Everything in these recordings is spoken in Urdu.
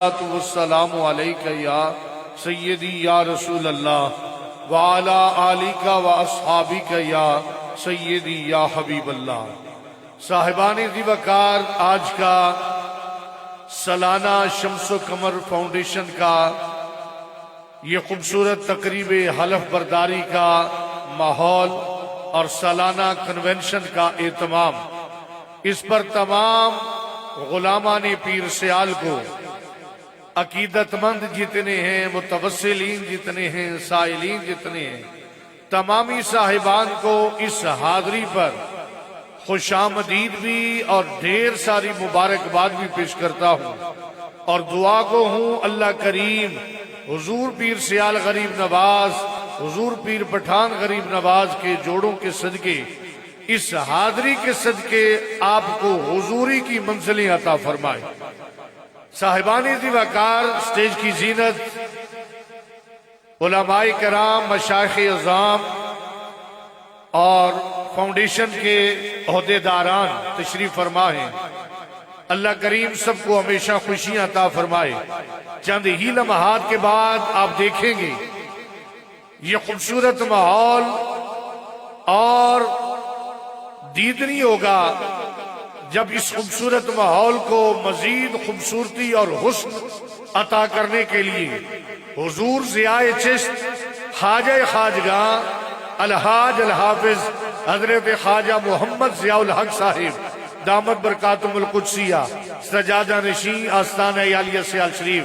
والسلام علیک یا سیدی یا رسول اللہ وعلی آلک و اصحابک یا سیدی یا حبیب اللہ۔ صاحبان ذی وقار، آج کا سالانہ شمس و قمر فاؤنڈیشن کا یہ خوبصورت تقریب حلف برداری کا ماحول اور سالانہ کنونشن کا اہتمام، اس پر تمام غلامان پیر سیال کو، عقیدت مند جتنے ہیں، متوسلین جتنے ہیں، سائلین جتنے ہیں، تمامی صاحبان کو اس حاضری پر خوش آمدید بھی اور ڈھیر ساری مبارکباد بھی پیش کرتا ہوں، اور دعا کو ہوں اللہ کریم حضور پیر سیال غریب نواز، حضور پیر پٹھان غریب نواز کے جوڑوں کے صدقے، اس حاضری کے صدقے آپ کو حضوری کی منزلیں عطا فرمائے۔ صاحبان ذی وقار، سٹیج کی زینت، علماء کرام، مشائخ اعظام اور فاؤنڈیشن کے عہدیداران تشریف فرما ہیں۔ اللہ کریم سب کو ہمیشہ خوشیاں عطا فرمائے۔ چند ہی لمحات کے بعد آپ دیکھیں گے یہ خوبصورت ماحول اور دیدنی ہوگا جب اس خوبصورت ماحول کو مزید خوبصورتی اور حسن عطا کرنے کے لیے حضور ضیاء چشت خواجہ خواجگاں الحاج الحافظ حضرت خواجہ محمد ضیاء الحق صاحب دامت برکاتہم القدسیہ سجادہ نشین آستانہ عالیہ سیال شریف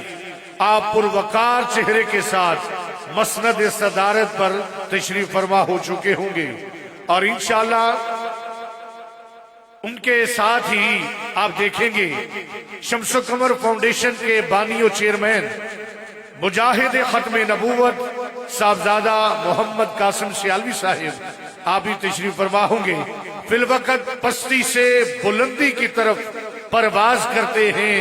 آپ پروقار چہرے کے ساتھ مسند صدارت پر تشریف فرما ہو چکے ہوں گے، اور انشاءاللہ ان کے ساتھ ہی آپ دیکھیں گے شمس و قمر فاؤنڈیشن کے بانی و چیئرمین مجاہد ختم نبوت صاحبزادہ محمد قاسم سیالوی صاحب آپ بھی تشریف فرما ہوں گے۔ فی الوقت پستی سے بلندی کی طرف پرواز کرتے ہیں،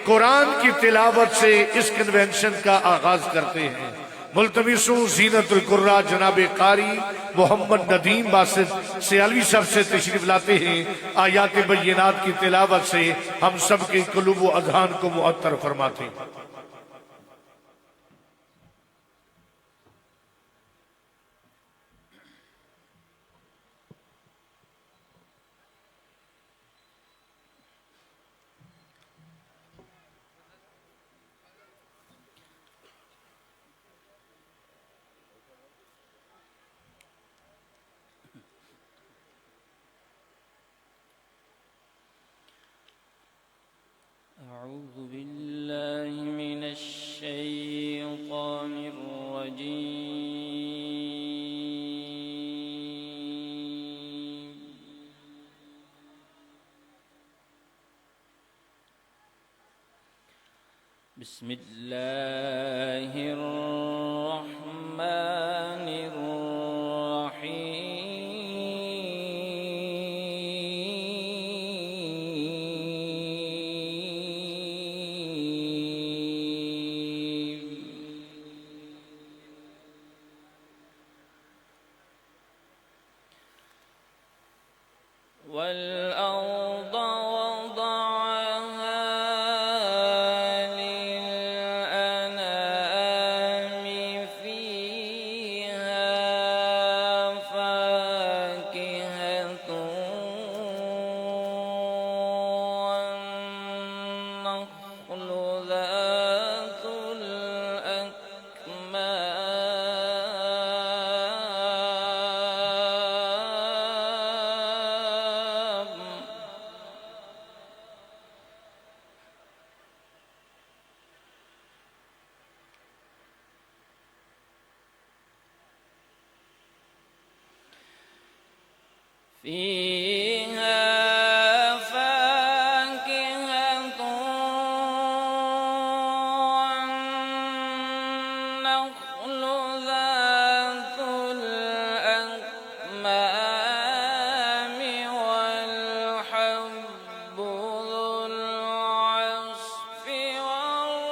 قرآن کی تلاوت سے اس کنونشن کا آغاز کرتے ہیں۔ ملتمسوں زینت القرآن جناب قاری محمد ندیم باسط سیالوی صاحب سے تشریف لاتے ہیں، آیات بینات کی تلاوت سے ہم سب کے قلوب و اذہان کو معطر فرماتے ہیں۔ أعوذ بالله من الشيطان الرجيم بسم الله الرحمن والأرض وضعها للأنام فيها فاكهة والنخل ذات فيها فاكهة والنخل ذات الأكمام والحب ذو العصف والريحان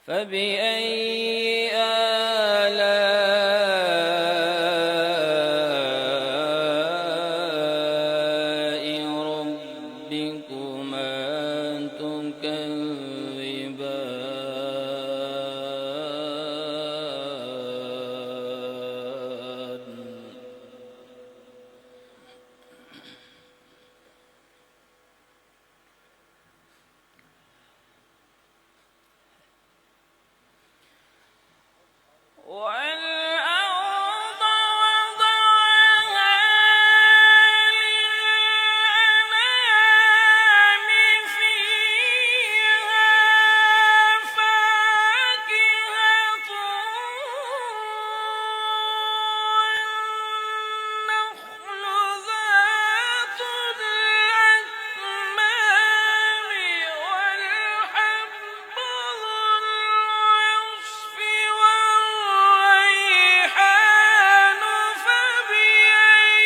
فبأي آلاء ربكما تكذبان والأرض وضعها للأنام فيها فاكهة والنخل ذات الأكمام والحب ذو العصف والريحان فبأي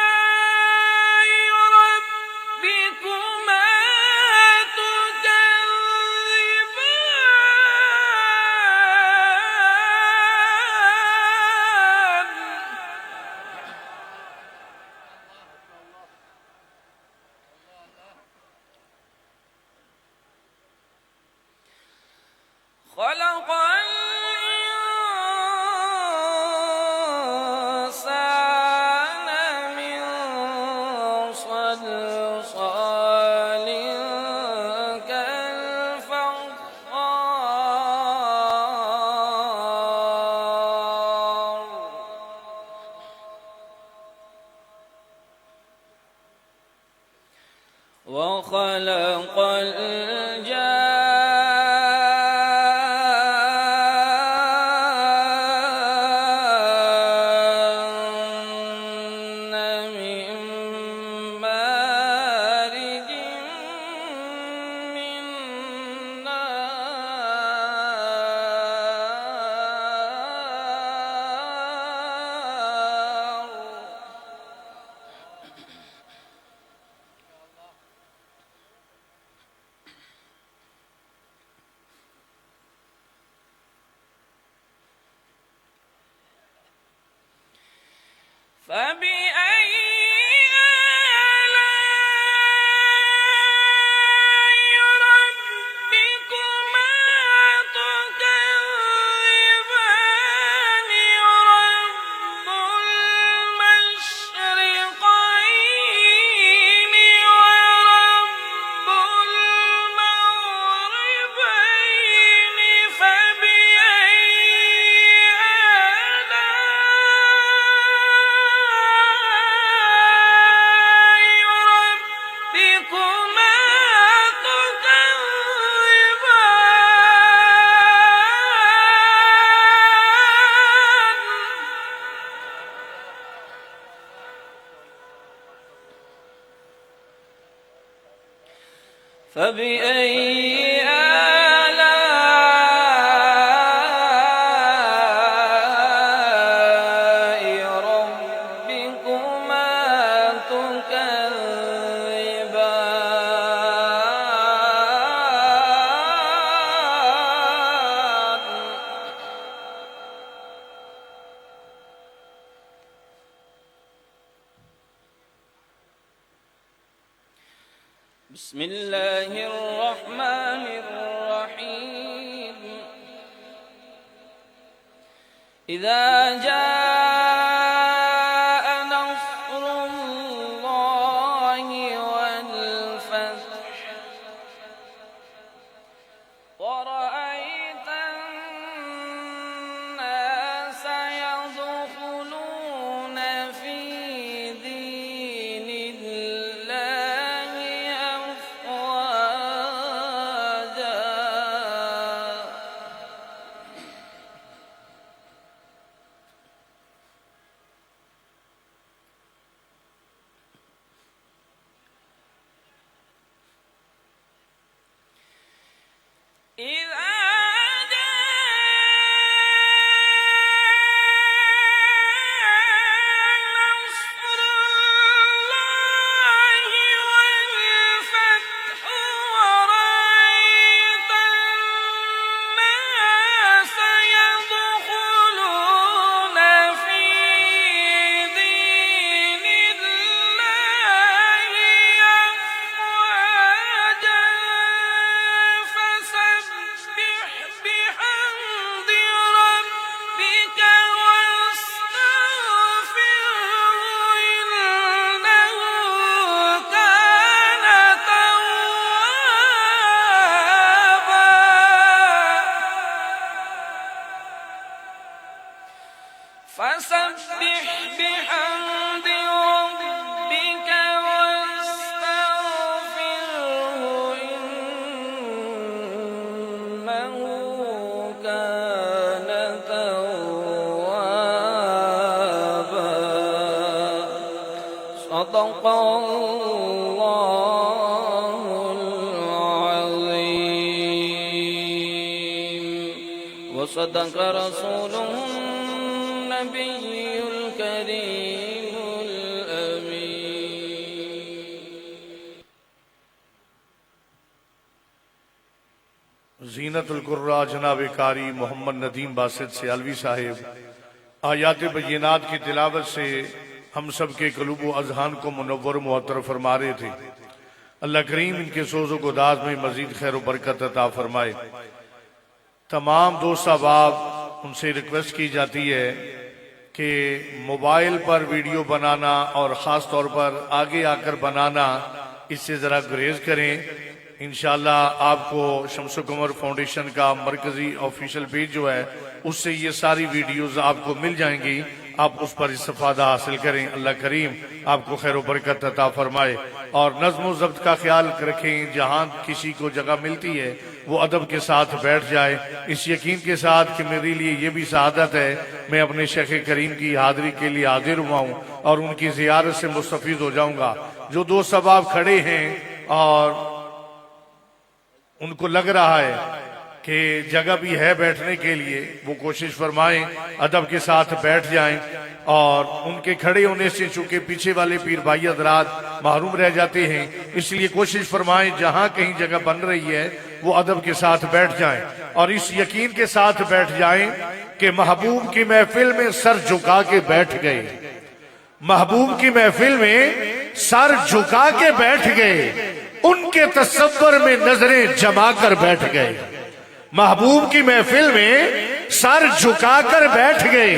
آلاء ربكما تكذبان خلق الإنسان من صلصال كالفخار وخلق الجان من مارج من نار فبأي آلاء ربكما تكذبان رب المشرقين ورب المغربين فبأي آلاء ربكما تكذبان فبأي آلاء ربكما تكذبان بسم الله الرحمن الرحيم إذا جاء نصر الله والفتح ورأيت الناس يدخلون في دين الله أفواجا صدق الله العظيم وصدق رسوله النبي الكريم الأمين. زینت القرآ جناب قاری محمد ندیم باسط سیالوی صاحب آیات بینات کی تلاوت سے ہم سب کے قلوب و اذہان کو منور معطر فرما رہے تھے. اللہ کریم ان کے سوز و گداز میں مزید خیر و برکت عطا فرمائے. تمام دوست احباب ان سے ریکویسٹ کی جاتی ہے کہ موبائل پر ویڈیو بنانا اور خاص طور پر آگے آ کر بنانا اس سے ذرا گریز کریں. انشاءاللہ آپ کو شمس و قمر فاؤنڈیشن کا مرکزی آفیشیل پیج جو ہے اس سے یہ ساری ویڈیوز آپ کو مل جائیں گی. آپ اس پر استفادہ حاصل کریں. اللہ کریم آپ کو خیر و برکت عطا فرمائے اور نظم و ضبط کا خیال رکھیں. جہاں کسی کو جگہ ملتی ہے وہ ادب کے ساتھ بیٹھ جائے اس یقین کے ساتھ کہ میرے لیے یہ بھی سعادت ہے میں اپنے شیخ کریم کی حاضری کے لیے حاضر ہوا ہوں اور ان کی زیارت سے مستفید ہو جاؤں گا. جو دوست احباب کھڑے ہیں اور ان کو لگ رہا ہے کہ جگہ بھی ہے بیٹھنے کے لیے وہ کوشش فرمائیں ادب کے ساتھ بیٹھ جائیں. اور ان کے کھڑے ہونے سے چونکہ پیچھے والے پیر بھائی حضرات محروم رہ جاتے ہیں اس لیے کوشش فرمائیں جہاں کہیں جگہ بن رہی ہے وہ ادب کے ساتھ بیٹھ جائیں اور اس یقین کے ساتھ بیٹھ جائیں کہ محبوب کی محفل میں سر جھکا کے بیٹھ گئے. محبوب کی محفل میں سر جھکا کے بیٹھ گئے. ان کے تصور میں نظریں جما کر بیٹھ گئے. محبوب کی محفل میں سر جھکا کر بیٹھ گئے.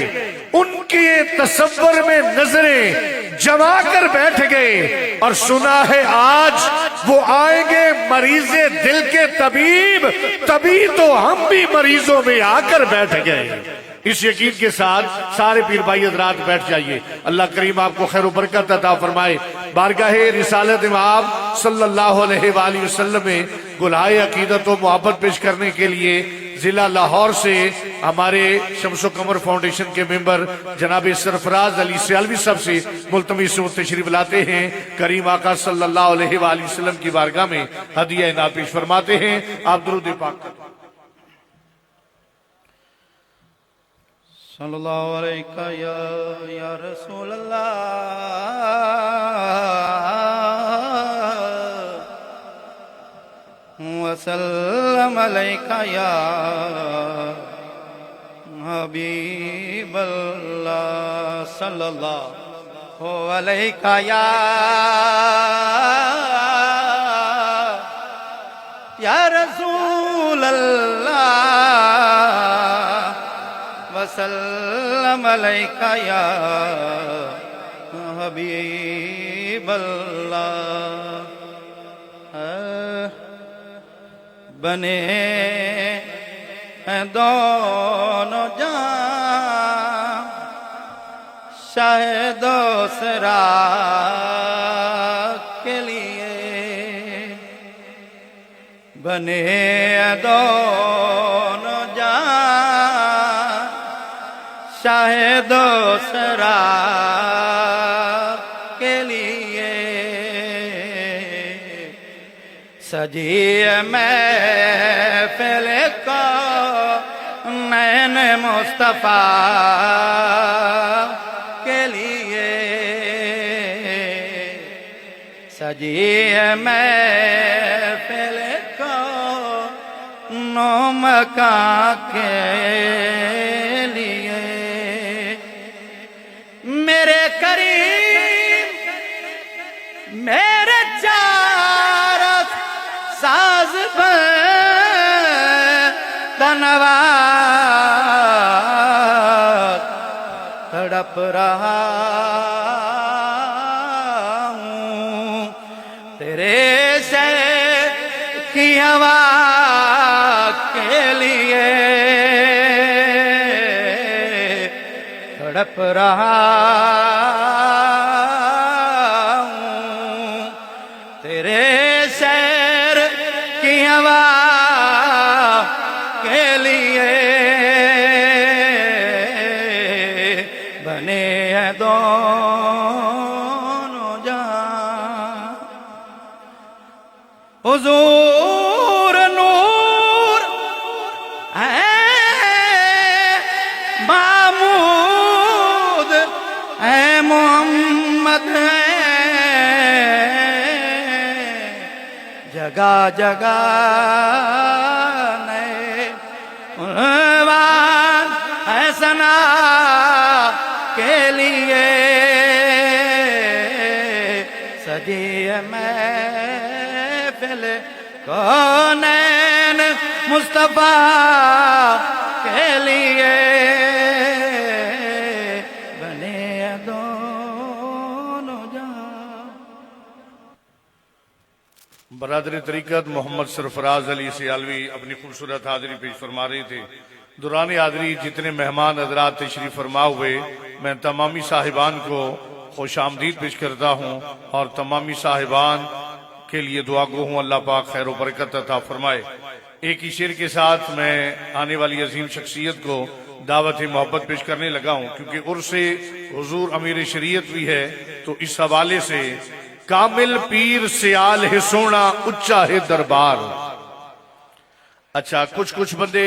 ان کے تصور میں نظریں جما کر بیٹھ گئے اور سنا ہے آج وہ آئیں گے مریض دل کے طبیب تبھی تو ہم بھی مریضوں میں آ کر بیٹھ گئے. اس یقین کے ساتھ سارے پیر بھائی حضرات بیٹھ جائیے. اللہ کریم آپ کو خیر و برکت عطا فرمائے. بارگاہ رسالت امام صلی اللہ علیہ وآلہ وسلم میں گلہائے عقیدت و محبت پیش کرنے کے لیے ضلع لاہور سے ہمارے شمس و قمر فاؤنڈیشن کے ممبر جناب سرفراز علی سیالوی صاحب سے ملتمس و تشریف لاتے ہیں. کریم آقا صلی اللہ علیہ وآلہ وسلم کی بارگاہ میں ہدیہ انعام پیش فرماتے ہیں. آپ درود پاک کریں. صلی اللہ علیہ یا رسول اللہ وسلم علیہ یا حبیب اللہ صلی اللہ علیہ یا رسول اللہ وسلم علیک یا حبیب اللہ. بنے ہیں دونوں جہاں شاہد و سرا کے لیے بنے ہیں دونوں جہاں شاہد و سرا کے لیے سجی محفل کو نین مصطفیٰ کے لیے سجی محفل کو نو مکان کے لیے میرے کریم میرے چار ساز دنواز تڑپ رہا ہوں تیرے شہر کی ہوا کے لیے تڑپ رہا ہوں تیرے شہر کی ہوا کے لیے بنے ہیں دونوں جہاں حضور نور ہے محمود ہے محمد ہے جگہ جگہ نئے عنوان ہے ثنا کے لیے سجی ہے محفل کونین مصطفیٰ کے لیے بنے دونوں جہاں. برادر طریقت محمد سرفراز علی سیالوی اپنی خوبصورت حاضری پیش فرما رہے تھے. دوران حاضری جتنے مہمان حضرات تشریف فرما ہوئے میں تمامی صاحبان کو خوش آمدید پیش کرتا ہوں اور تمامی صاحبان کے لیے دعا گو ہوں اللہ پاک خیر و برکت عطا فرمائے. ایک ہی شعر کے ساتھ میں آنے والی عظیم شخصیت کو دعوت محبت پیش کرنے لگا ہوں کیونکہ عرص حضور امیر شریعت بھی ہے تو اس حوالے سے کامل پیر سیال ہے سونا اچا ہے دربار. اچھا کچھ بندے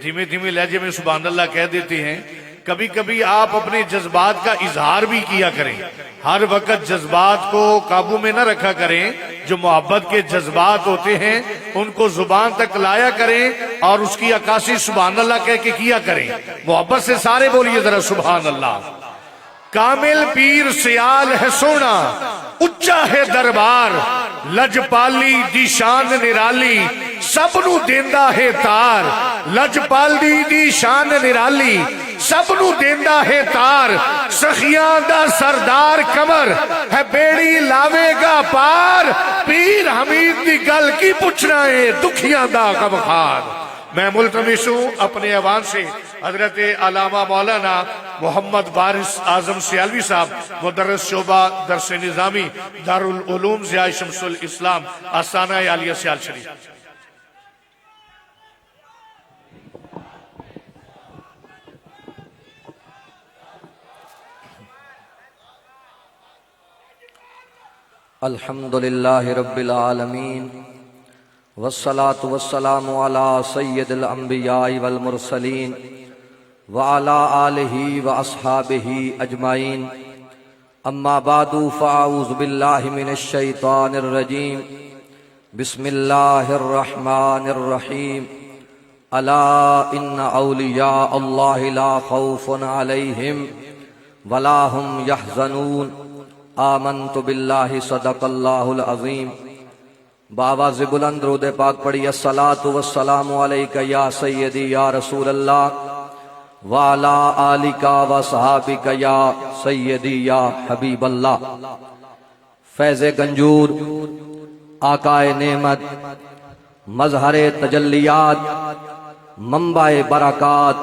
دھیمے دھیمے لہجے میں سبحان اللہ کہہ دیتے ہیں. کبھی کبھی آپ اپنے جذبات کا اظہار بھی کیا کریں. ہر وقت جذبات کو قابو میں نہ رکھا کریں. جو محبت کے جذبات ہوتے ہیں ان کو زبان تک لایا کریں اور اس کی عکاسی سبحان اللہ کہہ کے کیا کریں. محبت سے سارے بولیے ذرا سبحان اللہ. کامل پیر سیال ہے سونا اچا ہے دربار لجپالی دی شان نرالی سب نو دیندا ہے تار. لجپالی دی شان نرالی سب نو دیندا ہے تار. سخیاں دا سردار کمر ہے بیڑی لاوے گا پار. پیر حمید دی گل کی پوچھنا ہے دکھیاں دا غمخار. میں ملتمس ہوں اپنے ایوان سے حضرت علامہ مولانا محمد وارث اعظم سیالوی صاحب مدرس شعبہ درس نظامی دارالعلوم ضیاء شمس الاسلام آستانہ عالیہ سیال شریف. الحمدللہ رب العالمین والصلاة والسلام علی سید الانبیاء والمرسلین وعلی آلہ واصحابہ اجمعین. اما بعد فاعوذ باللہ من الشیطان الرجیم. بسم اللہ الرحمن الرحیم. الا ان اولیاء اللہ لا خوف علیہم ولا هم يحزنون. آمنت باللہ صدق اللہ العظیم. بآواز بلند درود پاک پڑھی الصلاۃ والسلام علیک یا سیدی یا رسول اللہ وعلی آلک وصحابک یا سیدی یا حبیب اللہ. فیض گنجور آقائے نعمت مظہر تجلیات منبع برکات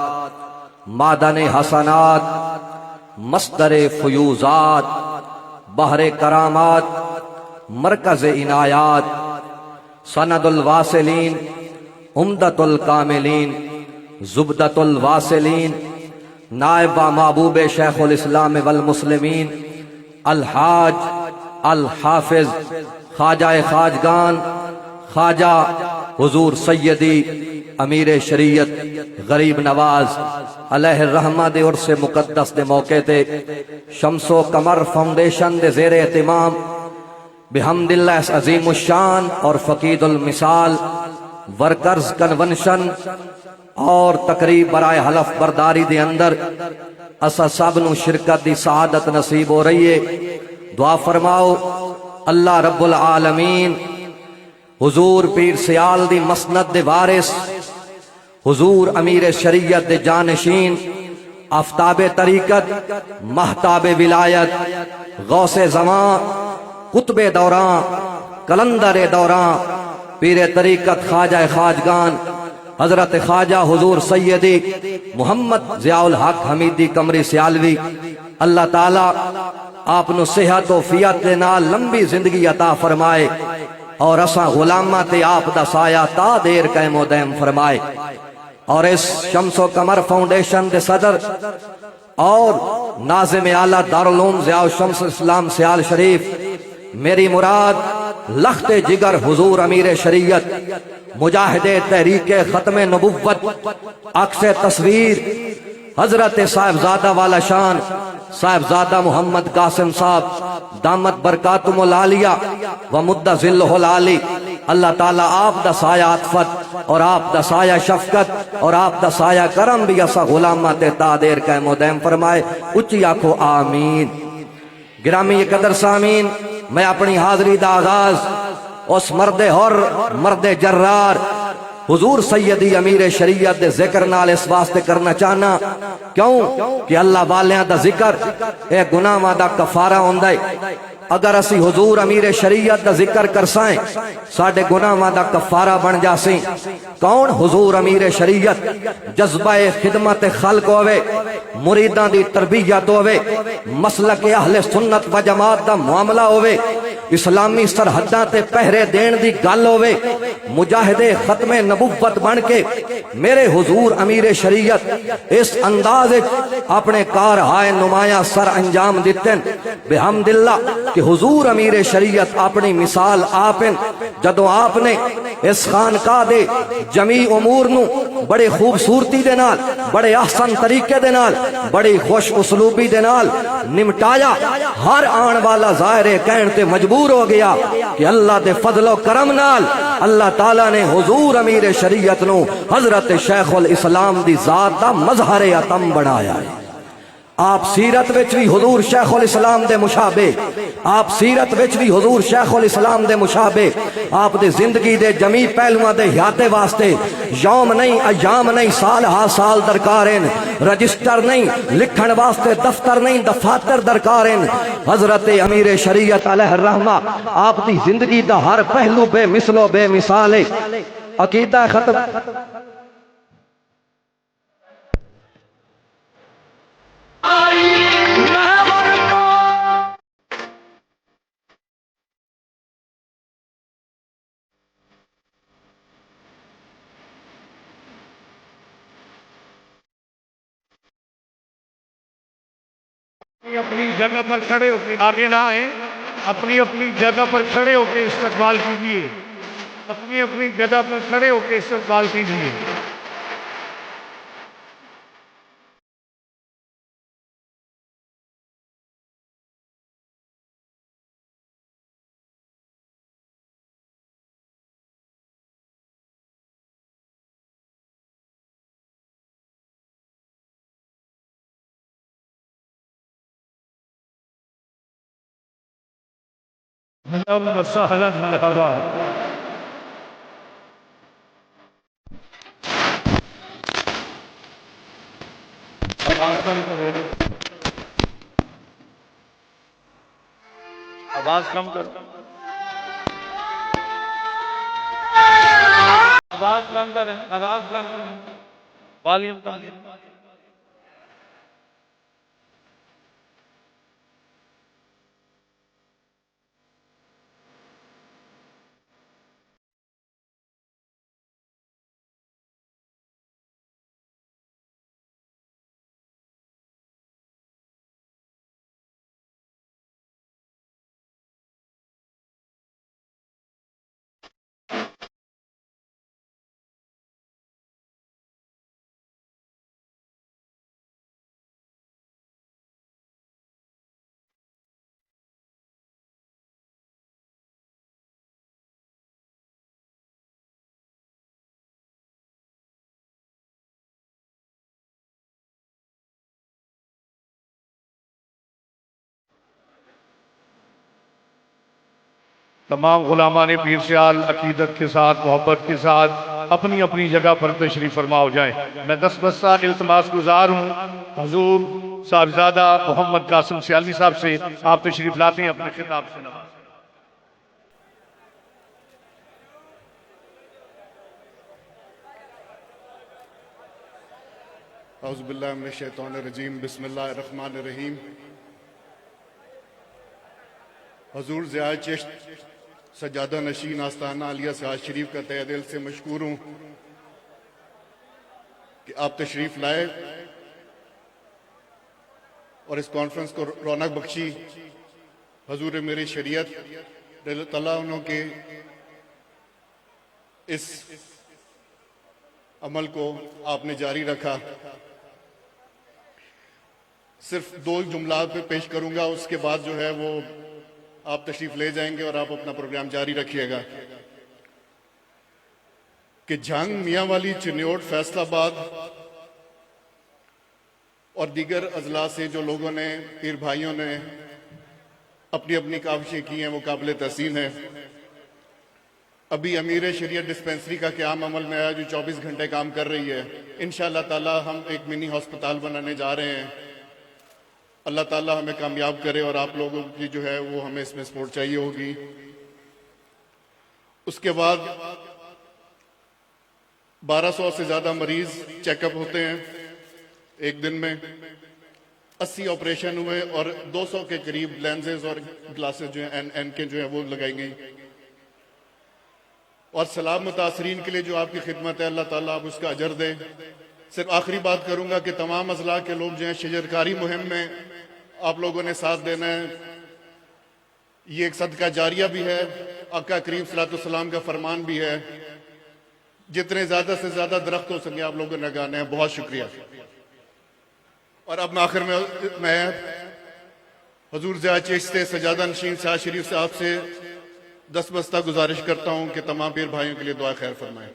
معدن حسنات مصدر فیوزات بحر کرامات مرکز عنایات سند الواصلین عمدۃ الکاملین زبدۃ الواصلین نائب و محبوب شیخ الاسلام والمسلمین الحاج الحافظ خواجہ خواجگان خواجہ حضور سیدی امیر شریعت غریب نواز علیہ الرحمہ دے عرص مقدس دے موقع تے شمس و قمر فاؤنڈیشن دے زیر اہتمام بحمد اللہ عظیم الشان اور فقید المثال ورکرز کنونشن اور تقریب برائے حلف برداری دے اندر اسا سب نو شرکت دی سعادت نصیب ہو رہی ہے. دعا فرماؤ اللہ رب العالمین حضور پیر سیال دی مسند دے وارث حضور امیر شریعت دے جانشین آفتاب طریقت مہتاب ولایت غوث زمان قطب دوراں کلندر دوراں پیر طریقت خواجہ خواجگان حضرت خواجہ حضور سیدی محمد ضیاء الحق حمیدی قمری سیالوی اللہ تعالی آپ نو صحت و فیات دے نال لمبی زندگی عطا فرمائے اور اساں غلامہ تے آپ دا سایہ تا دیر قائم و دائم فرمائے. اور اس شمس و قمر فاؤنڈیشن دے صدر اور ناظم اعلیٰ دارالعلوم ضیاء شمس اسلام سیال شریف میری مراد لخت جگر حضور امیر شریعت مجاہد تحریک ختم نبوت عکس تصویر حضرت صاحبزادہ والا شان صاحبزادہ محمد قاسم صاحب دامت برکاتم العالیہ و مد ذلہ العالی اللہ تعالیٰ آپ دا سایہ عطفت اور آپ دا سایہ شفقت اور آپ دا سایہ کرم بھی ایسا غلامات تادیر کا مدیم فرمائے. اچھی آنکھو آمین. گرامی قدر سامین، میں اپنی حاضری دا آغاز اس مرد حر مرد جرار حضور سیدی امیر شریعت دے ذکر نال اس واسطے کرنا چاہنا کیوں کہ اللہ والیاں دا ذکر اے گناہاں دا کفارہ ہوندا ہے. اگر اسی حضور امیر شریعت دا ذکر کرسائیں ساڈے گناہاں دا کفارہ بن جاسیں. کون؟ حضور امیر شریعت. جذبہ خدمت خلق ہوئے، مریداں دی تربیت ہوئے، مسلک اہل سنت و جماعت دا معاملہ ہوئے، اسلامی سرحداں تے پہرے دین دی گل ہوئے، مجاہد ختم نبوت بن کے میرے حضور امیر شریعت اس انداز اپنے کارہائے نمایاں سر انجام دیتے ہیں. بحمداللہ کہ حضور امیر شریعت اپنی مثال آپن جدو آپ نے اس خانقاہ دے جمیع امور نو بڑے خوبصورتی دے نال، بڑے احسن طریقے دے نال، بڑی خوش اسلوبی دے نال نمٹایا، ہر آن والا ظاہر کہن تے مجبور ہو گیا کہ اللہ دے فضل و کرم نال اللہ تعالیٰ نے حضور امیر شریعت نو حضرت شیخ الاسلام دی ذات دا مظہر اتم بنایا ہے. آپ سیرت وچ بھی حضور شیخ الاسلام دے مشابہ، آپ سیرت وچ بھی حضور شیخ الاسلام دے مشابہ، آپ دے زندگی دے جمیع پہلوਆਂ دے حیاتے واسطے یوم نہیں، ایام نہیں، سال ہا سال درکارن، رجسٹر نہیں، لکھن واسطے دفتر نہیں، دفاتر درکارن. حضرت امیر شریعت علیہ الرحمہ آپ دی زندگی دا ہر پہلو بے مثل و بے مثال ہے. عقیدہ ختم اپنی جگہ پر کھڑے ہو کے آگے نہ آئیں، اپنی اپنی جگہ پر کھڑے ہو کے استقبال کیجیے، اپنی اپنی جگہ پر کھڑے ہو کے استقبال کیجیے. اللهم سهلا مرحبا. آواز کم کرو، آواز کم کریں، آواز کم کریں، والیوم کم کریں. تمام غلامان پیر سیال عقیدت کے ساتھ، محبت کے ساتھ اپنی اپنی جگہ پر تشریف فرما ہو جائیں. میں دستبستہ التماس گزار ہوں حضور صاحبزادہ محمد قاسم سیالوی صاحب سے آپ تشریف لاتے ہیں اپنے خطاب سے نواز. اعوذ باللہ من الشیطان الرجیم، بسم اللہ الرحمن الرحیم. حضور ضیاء چشت سجادہ نشین آستانہ عالیہ سعاد شریف کا تہ دل سے مشکور ہوں کہ آپ تشریف لائے اور اس کانفرنس کو رونق بخشی. حضور میری شریعت اللہ تعالیٰ انہوں کے اس عمل کو آپ نے جاری رکھا. صرف 2 جملات پہ پیش کروں گا، اس کے بعد جو ہے وہ آپ تشریف لے جائیں گے اور آپ اپنا پروگرام جاری رکھیے گا. کہ جھنگ، میاں والی، چنیوٹ، فیصل آباد اور دیگر اضلاع سے جو لوگوں نے، پیر بھائیوں نے اپنی اپنی کاوشیں کی ہیں وہ قابل تحسین ہے. ابھی امیر شریعت ڈسپینسری کا قیام عمل میں آیا جو 24 گھنٹے کام کر رہی ہے. انشاءاللہ تعالی ہم ایک منی ہسپتال بنانے جا رہے ہیں. اللہ تعالی ہمیں کامیاب کرے اور آپ لوگوں کی جو ہے وہ ہمیں اس میں سپورٹ چاہیے ہوگی. اس کے بعد 1200 سے زیادہ مریض چیک اپ ہوتے ہیں ایک دن میں. 80 آپریشن ہوئے اور 200 کے قریب لینزز اور گلاسز جو ہیں این کے جو ہیں وہ لگائی گئی. اور سلام متاثرین کے لیے جو آپ کی خدمت ہے، اللہ تعالیٰ آپ اس کا اجر دے. صرف آخری بات کروں گا کہ تمام اضلاع کے لوگ جو ہیں شجرکاری مہم میں آپ لوگوں نے ساتھ دینا ہے. یہ ایک صدقہ جاریہ بھی ہے، آقا کریم صلی اللہ علیہ وسلم کا فرمان بھی ہے. جتنے زیادہ سے زیادہ درخت ہو سکیں آپ لوگوں نے لگانے ہیں. بہت شکریہ. اور اب میں آخر میں حضور ضیاء چشت سجادہ نشین سیاح شریف صاحب سے دستبستہ گزارش کرتا ہوں کہ تمام پیر بھائیوں کے لیے دعا خیر فرمائیں.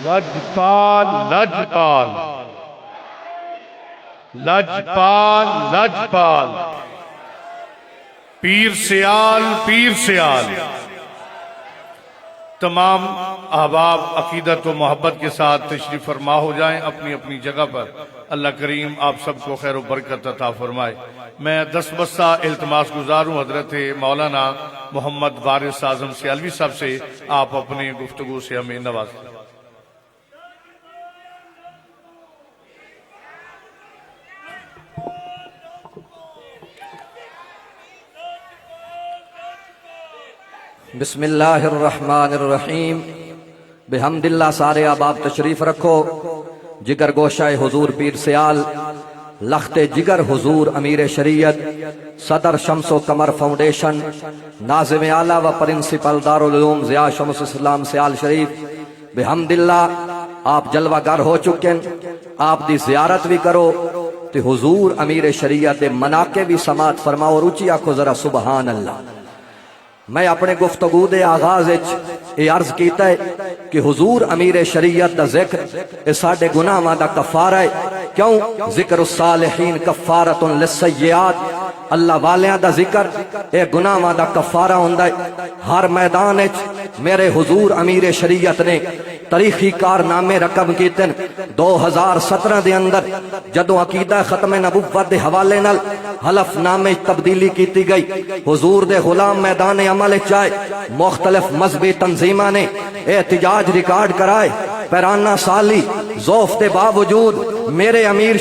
لجپال لجپال لجپال لجپال پیر سیال پیر سیال. تمام احباب عقیدت و محبت کے ساتھ تشریف فرما ہو جائیں اپنی اپنی جگہ پر. اللہ کریم آپ سب کو خیر و برکت عطا فرمائے. میں دستبستہ التماس گزار ہوں حضرت مولانا محمد وارث اعظم سیالوی صاحب سے، آپ اپنی گفتگو سے ہمیں نوازیں. بسم اللہ الرحمن الرحیم. بحمد اللہ سارے احباب تشریف رکھو. جگر گوشہ حضور پیر سیال، لخت جگر حضور امیر شریعت، صدر شمس و قمر فاؤنڈیشن، ناظم اعلیٰ و پرنسپل دارالعلوم ضیاء شمس اسلام سیال شریف. بحمد اللہ آپ جلوہ گر ہو چکے، آپ دی زیارت بھی کرو تے حضور امیر شریعت مناقب بھی سماعت فرماؤ اور اونچی آکھو ذرا سبحان اللہ. میں اپنے گفتگو دے آغاز یہ عرض کیتا ہے کہ حضور امیر شریعت دا ذکر اے ساڈے گناہاں دا کفارہ ہے. کیوں؟ ذکر الصالحین کفارۃ للسیئات. اللہ والیاں دا ذکر اے گناہاں دا کفارہ ہوندا ہے. ہر میدان وچ میرے حضور امیر شریعت نے تاریخی کارنامے رقم کیتے 2017 دے اندر جدوں عقیدہ ختم نبوت دے حوالے نال حلف نامے تبدیلی کیتی گئی، حضور دے غلام میدان عمل چائے مختلف مذہبی تنظیماں نے احتجاج ریکارڈ کرائے، پیرانہ سالی ذوف کے باوجود میرے امیر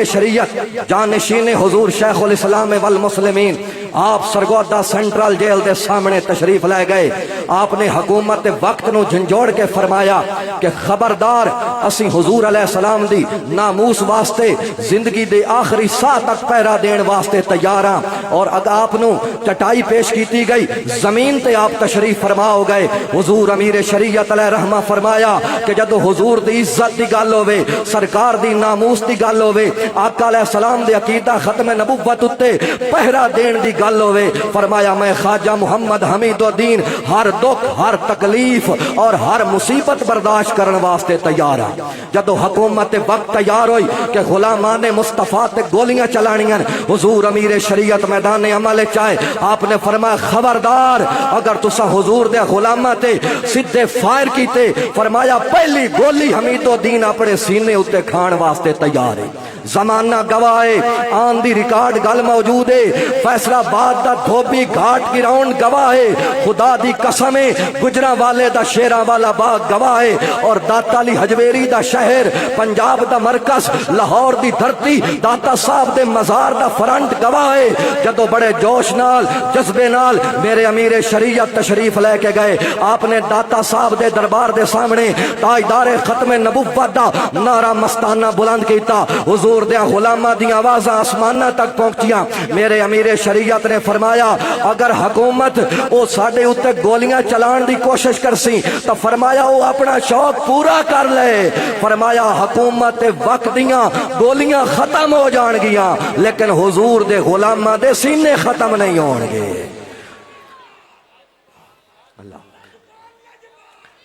شریعت جانشین حضور شیخ الاسلام والمسلمین آپ سرگودہ سینٹرل جیل دے سامنے تشریف لے گئے۔ آپ نے حکومت وقت نو جھنجھوڑ کے فرمایا کہ خبردار اسی حضور علیہ السلام دی ناموس واسطے زندگی دے آخری ساہ تک پہرا دین واسطے تیار ہاں، اور اگر آپ نو چٹائی پیش کیتی گئی زمین تے آپ تشریف فرما ہو گئے۔ حضور امیر شریعت علیہ رحمہ فرمایا کہ جدو حضور دی عزت دی گل ہوئے، سرکار دی ناموس دی گل ہوئے، آقا علیہ السلام دے عقیدہ ختم نبوت اتے پہرا دین دی گل ہوئے، فرمایا میں خواجہ محمد حمید الدین ہر دکھ ہر تکلیف اور ہر مصیبت برداشت کرنے واسطے تیار ہے۔ جدو حکومت وقت تیار ہوئی کہ غلامان مصطفیٰ تے گولیاں چلانیاں، حضور امیر شریعت میدان عمل چاہے آپ نے فرمایا خبردار اگر تسا حضور دے غلاماں تے سدھے فائر کیتے، فرمایا پہلی گولی حمید الدین اپنے سینے اتے کھان واسطے تیار ہے۔ زمانہ گواہ ہے، آن دی ریکارڈ گل موجود ہے، فیصلہ باد دا دھوبی گھاٹ گراؤنڈ گواہ ہے، خدا دی قسم ہے گجراں والے دا شیراں والا باغ گواہ ہے، اور داتا علی حجویری دا شہر پنجاب دا مرکز لاہور دی دھرتی داتا صاحب دے مزار دا فرنٹ گواہ ہے۔ جدو بڑے جوش نال جذبے نال میرے امیر شریعت تشریف لے کے گئے، آپ نے داتا صاحب دے دربار دے سامنے تاجدار ختم نبوت دا نعرہ مستانہ بلند کیتا، حضور دے غلاماں دی آوازاں آسماناں تک پہنچیاں۔ میرے امیر شریعت نے فرمایا اگر حکومت او ساڈے اوتے گولیاں چلان دی کوشش کرسی تو فرمایا او اپنا شوق پورا کر لے، فرمایا حکومت وقت دیاں گولیاں ختم ہو جان گیاں لیکن حضور دے غلاماں دے سینے ختم نہیں ہون گے۔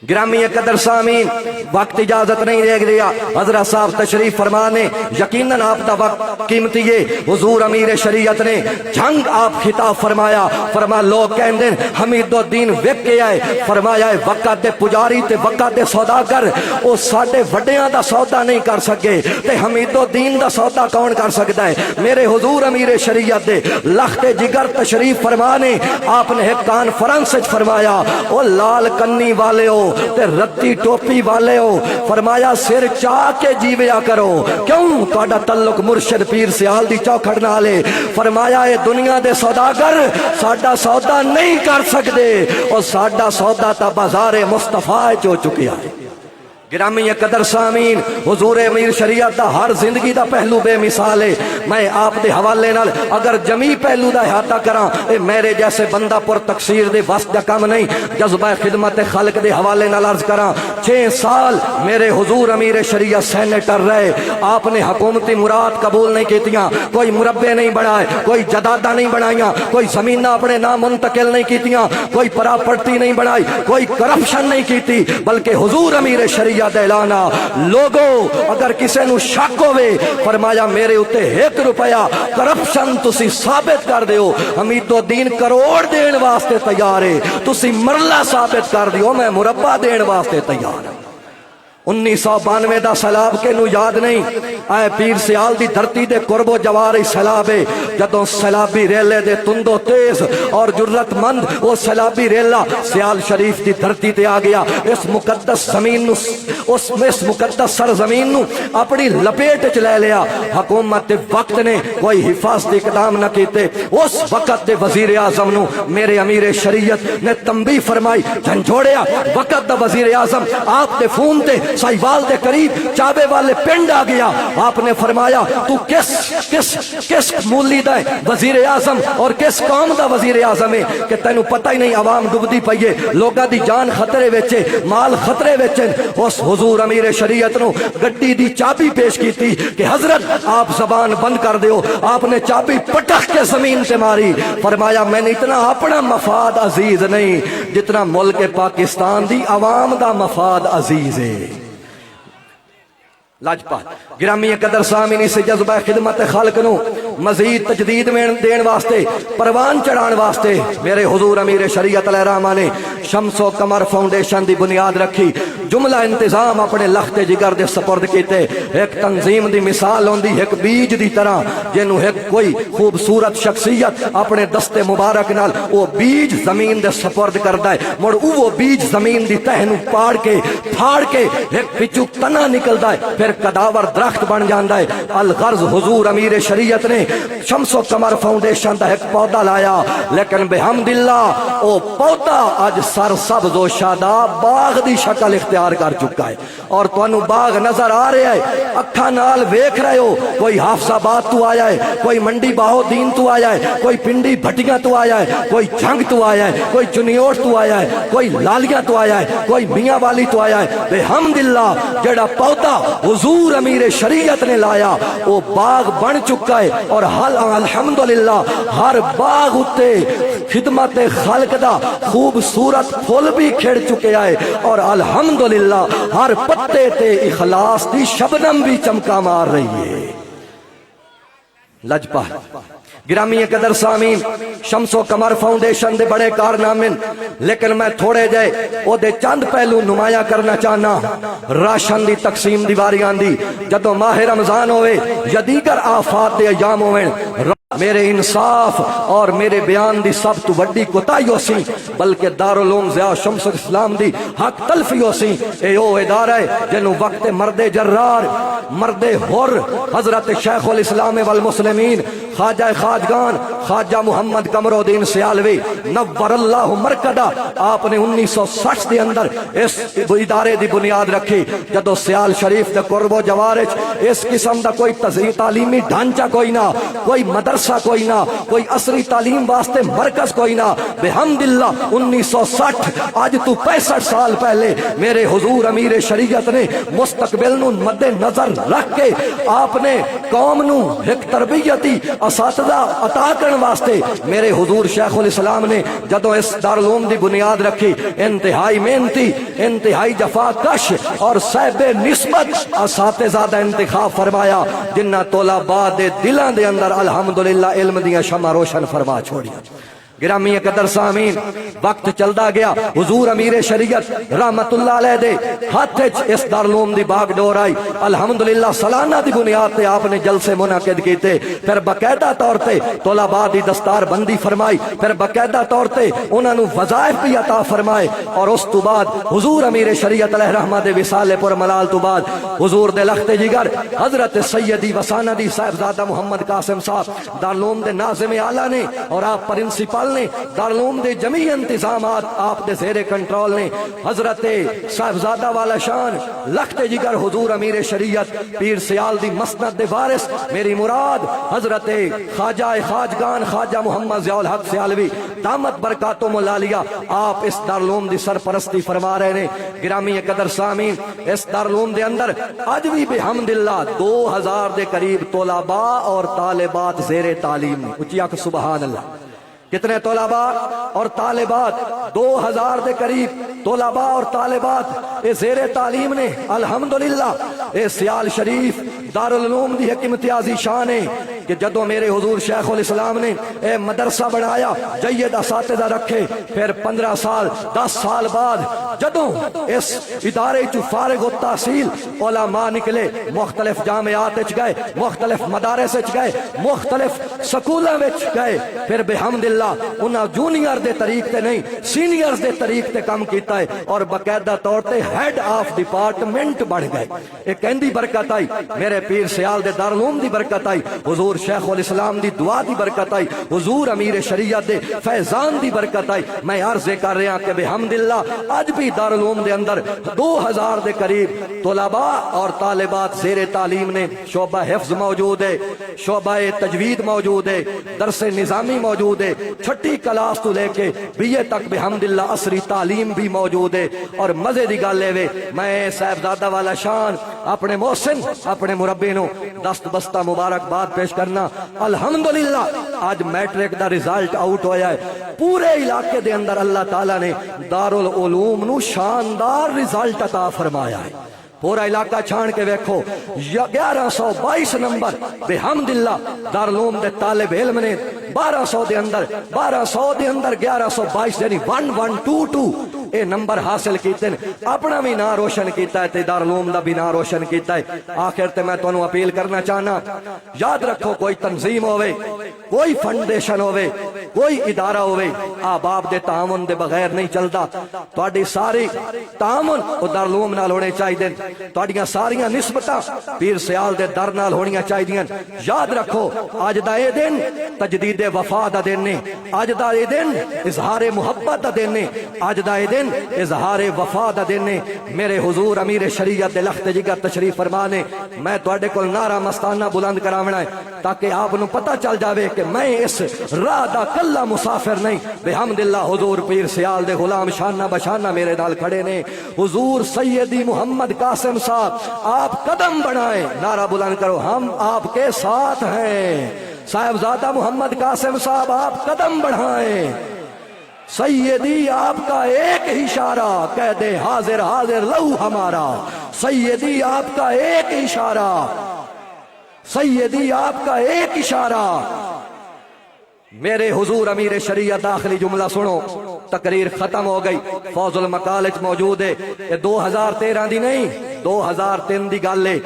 گرامی قدر سامین وقت اجازت نہیں دے گیا، حضرت صاحب تشریف فرمانے یقیناً آپ دا وقت قیمتی ہے۔ حضور امیر شریعت نے جنگ آپ خطاب فرمایا، فرما لوگ کہندے حمید الدین وک کے آئے، فرمایا وقت دے پجاری تے وقت دے سوداگر او ساڈے وڈیاں دا سودا نہیں کر سکے تے حمید الدین دا سودا کون کر سکتا ہے؟ میرے حضور امیر شریعت دے لخت جگر تشریف فرمانے آپ نے ایک کانفرنس فرمایا او لال کنی والے ہو تے رتی ٹوپی والے ہو، فرمایا سر چاہ کے جیویا کرو، کیوں تہاڈا تعلق مرشد پیر سیال دی چوکھٹ نال ہے، فرمایا اے دنیا دے سوداگر ساڈا سودا نہیں کر سکدے، اور ساڈا سودا تا بازار مصطفیٰ چو چکیا ہے۔ گرامی قدر سامین حضور امیر شریعت دا ہر زندگی دا پہلو بے مثال ہے۔ میں آپ دے حوالے نال اگر جمی پہلو دا احاطہ کراں، اے میرے جیسے بندہ پر تقصیر دے واسط دا کم نہیں، جذبہ خدمت خلق دے حوالے نال عرض کراں 6 سال میرے حضور امیر شریعت سینیٹر رہے، آپ نے حکومتی مراد قبول نہیں کیتیاں، کوئی مربع نہیں بنائے، کوئی جدادہ نہیں بنائیاں، کوئی زمینہ اپنے نام منتقل نہیں کیتیاں، کوئی پراپرٹی نہیں بنائی، کوئی کرپشن نہیں کیتی، بلکہ حضور امیر شریعت اعلانہ لوگو اگر کسے نو شک ہوئے فرمایا میرے اتے 1 روپیہ کرپشن تسی ثابت کر دیو، حمید الدین کروڑ دین واسطے تیار ہے، تسی مرلہ ثابت کر دیو میں مربع دین واسطے تیار ہے۔ 1992 دا سیلاب کے نو یاد نہیں، اے پیر سیال دی دھرتی دے قرب و جواری سیلاب ہے، جدوں سیلابی ریلے دے تندو تیز اور جرت مند وہ سیلابی ریلہ سیال شریف دی دھرتی تے آ گیا، اس مقدس زمین نو اس مقدس سرزمین نو اپنی لپیٹ چ لے لیا۔ حکومت وقت نے کوئی حفاظتی اقدام نہ کیتے، اس وقت دے وزیر اعظم نو میرے امیر شریعت نے تنبیہ فرمائی، جھنجھوڑیا وقت دا وزیر اعظم آپ دے فون تے سائیوال دے قریب چابے والے پنڈ آ گیا، آپ نے فرمایا تو کس مولی دا وزیر اعظم اور کس قوم دا وزیر اعظم ہے کہ تینوں پتہ ہی نہیں، عوام ڈبدی پئیے، لوگاں دی جان خطرے وچے، مال خطرے وچے۔ اس حضور امیر شریعت نو گڈی دی چابی پیش کیتی کہ حضرت آپ زبان بند کر دیو، آپ نے چابی پٹک کے زمین سے ماری، فرمایا میں نے اتنا اپنا مفاد عزیز نہیں جتنا ملک پاکستان دی عوام دا مفاد عزیز ہے۔ لاجپات گرامی قدر سامعین سے جذبہ خدمت خالق نو مزید تجدید میں دین واسطے پروان چڑھان واسطے میرے حضور امیر شریعت علیہ الرحمہ نے شمس و قمر فاؤنڈیشن دی بنیاد رکھی جملہ انتظام اپنے لخت جگر دے سپرد کیتے ایک تنظیم دی مثال ہوندی ایک بیج دی طرح جنوں ایک کوئی خوبصورت شخصیت اپنے دست مبارک نال وہ بیج زمین دے سپرد کردا ہے مڑ وہ بیج زمین دی تہ نو پاڑ کے پھاڑ کے ایک پچو تنا نکلدا ہے پھر کداور درخت بن جاندا ہے الغرض حضور امیر شریعت نے شمس و قمر فاؤنڈیشن دا ایک پودا لایا لیکن بحمد اللہ وہ پودا اج سر سبز و شاداب باغ دی شکل اختیار کر چکا ہے اور تانوں باغ نظر آ رہا ہے اکھاں نال ویکھ رہے ہو کوئی حافظ آباد تو آیا ہے کوئی منڈی بہاؤدین تو آیا ہے کوئی پنڈی بھٹیاں تو آیا ہے کوئی جھنگ تو آیا ہے کوئی چنیوٹ تو آیا ہے کوئی لالیاں تو آیا ہے کوئی میاں والی تو آیا ہے بحمد اللہ جڑا پودا حضور امیر شریعت نے لایا وہ باغ بن چکا ہے اور الحمدللہ ہر باغ اتے خدمت خالق دا خوبصورت پھول بھی کھڑ چکے آئے اور الحمدللہ ہر پتے تے اخلاص دی شبنم بھی چمکا مار رہی ہے لجپال گرامی قدر سامین شمس و قمر فاؤنڈیشن دے بڑے کارنامے لیکن میں تھوڑے جائے او دے چند پہلو نمایاں کرنا چاہنا راشن دی تقسیم دیواری آندی جدو ماہ رمضان ہوئے یا دیگر آفات دے ایام ہوئے میرے انصاف اور میرے بیان دی سب تو بڑی کوتاہی ہو سی بلکہ دارالعلوم ضیاء شمس الاسلام دی حق تلفی ہو سی اے او ادارہ ہے جنہوں وقت مرد جرار مرد حر حضرت شیخ الاسلام والمسلمین خواجہ خواجگان خواجہ محمد قمر الدین سیالوی نور اللہ مرکدہ آپ نے 1960 دے اندر اس ادارے دی بنیاد رکھی جدو سیال شریف دے قرب و جوارچ اس قسم دا کوئی تعلیمی ڈھانچہ کوئی نہ کوئی مدرسہ کوئی نہ کوئی عصری تعلیم واسطے مرکز کوئی نہ بحمدللہ 1960 آج تو 65 سال پہلے میرے حضور امیر شریعت نے مستقبل نو مد نظر رکھ کے آپ نے قوم نو ایک تربیتی اساتذہ عطا کرنے واسطے میرے حضور شیخ الاسلام نے جدو اس دارالعلوم دی بنیاد رکھی انتہائی محنتی انتہائی جفا کش اور صاحب نسبت اساتذہ دا انتخاب فرمایا جنہ طلباء دے دلاں دے اندر الحمدللہ علم دیاں شمع روشن فرما چھوڑی گرامی قدر سامین وقت چلدا گیا حضور امیر شریعت رحمت اللہ علیہ دے ہاتھ اس دارالعلوم دی باغ ڈور آئی الحمدللہ سالانہ دی بنیاد تے آپ نے جلسے منعقد کیتے پھر باقاعدہ طور تے طلباء دی دستار بندی فرمائی پھر باقاعدہ طور تے انہاں نو وظائف بھی عطا فرمائے اور اس تو بعد حضور امیر شریعت علیہ رحمہ دے وصال پر ملال تو بعد حضور دے لخت جگر حضرت سیدی وساندی صاحبزادہ محمد قاسم صاحب دارالعلوم دے ناظم اعلیٰ نے اور آپ پرنسپل نے دارالعلوم دے جمیع انتظامات آپ دے زیر کنٹرول نے حضرت صاحبزادہ والا شان لخت جگر حضور امیر شریعت پیر سیال دی مسند دے وارث میری مراد حضرت خواجہ خواجگان خواجہ محمد ضیاء الحق سیالوی دامت برکاتہم العالیہ آپ اس دارالعلوم دی سرپرستی فرما رہے ہیں گرامی قدر سامین اس دارالعلوم دے اندر آج بھی بحمدللہ 2000 دے قریب طلباء اور طالبات زیر تعلیم نے اچھی آنکھ سبحان اللہ کتنے طلباء اور طالبات 2000 دے قریب طلباء اور طالبات اے زیر تعلیم نے الحمدللہ اے سیال شریف دارالعلوم دی ایک امتیازی شان ہے کہ جدو میرے حضور شیخ الاسلام نے اے مدرسہ بنایا جید اساتذہ رکھے پھر 15 سال 10 سال بعد جدو اس ادارے چو فارغ التحصیل علماء نکلے مختلف جامعات اچ گئے مختلف مدارس اچ گئے مختلف سکولوں وچ گئے پھر بحمدللہ انہاں جونیئر دے طریق تے نہیں سینئرز دے طریق تے کام کیتا ہے اور باقاعدہ طور تے ہیڈ آف ڈپارٹمنٹ بڑھ گئے ایک کہندی برکت آئی میرے پیر سیال دے دارالعلوم دی برکت آئی حضور شیخ الاسلام دی دعا دی برکت آئی حضور امیر شریعت دے فیضان دی برکت آئی میں عرض کر رہا کہ بحمدللہ آج بھی دارالعلوم دے اندر 2000 دے قریب طلباء اور طالبات زیر تعلیم نے شعبہ حفظ موجود ہے شعبہ تجوید موجود ہے درس نظامی موجود ہے چھٹی کلاس تو لے کے بی اے تک بحمدللہ عصری تعلیم بھی موجود ہے اور مزے دی گل ہے میں صاحبزادہ والا شان اپنے محسن اپنے مربی نو دست بستہ مبارکباد پیش کرنا الحمدللہ آج میٹرک دا ریزلٹ آؤٹ ہویا ہے پورے علاقے دے اندر اللہ تعالیٰ نے دارالعلوم نو شاندار ریزلٹ عطا فرمایا ہے پورا علاقہ چھان کے ویکھو 1122 نمبر بحمداللہ دارالعلوم دے طالب علم نے 1200 دے اندر 1122 یعنی 1122 اے نمبر حاصل کیتے ہیں، اپنا بھی نام روشن کیتا ہے تے دارالعلوم دا بھی نام روشن کیتا ہے۔ آخر تے میں تانوں اپیل کرنا چاہنا، یاد رکھو کوئی تنظیم ہوئے، کوئی فنڈیشن ہوئے، کوئی ادارہ ہوئے، آباب دے تعاون دے بغیر نہیں چلدا۔ تہاڈی ساری تعاون او دارالعلوم نال ہونے چاہیے، تہاڈیاں ساریاں نسبتاں پیر سیال دے در نال ہونیاں چاہیے۔ یاد رکھو اج دا اے دن تجدید وفا دا دن نے، اج دا اے دن اظہار محبت دا دن نے، اج دا اے دن اظہار وفا دا دن نے۔ میرے حضور امیر شریعت دے لخت جگر تشریف فرما نے، میں تواڈے کول نعرہ مستانہ بلند کراونا ہے تاکہ آپ نو پتہ چل جاوے کہ میں اس راہ دا کلا مسافر نہیں۔ بحمداللہ حضور پیر سیال دے غلام شانہ بشانہ میرے نال کھڑے نے۔ حضور سیدی محمد قاسم صاحب آپ قدم بڑھائیں، نعرہ بلند کرو ہم آپ کے ساتھ ہیں۔ صاحبزادہ محمد قاسم صاحب آپ قدم بڑھائیں، سیدی آپ کا ایک اشارہ کہہ دے حاضر حاضر لہو ہمارا، سیدی آپ کا ایک اشارہ، سیدی آپ کا ایک اشارہ۔ میرے حضور امیر شریعت آخری جملہ سنو، تقریر ختم ہو گئی، فوز المقالج موجود ہے، یہ 2013 دی نہیں 2003 دی گل ہے۔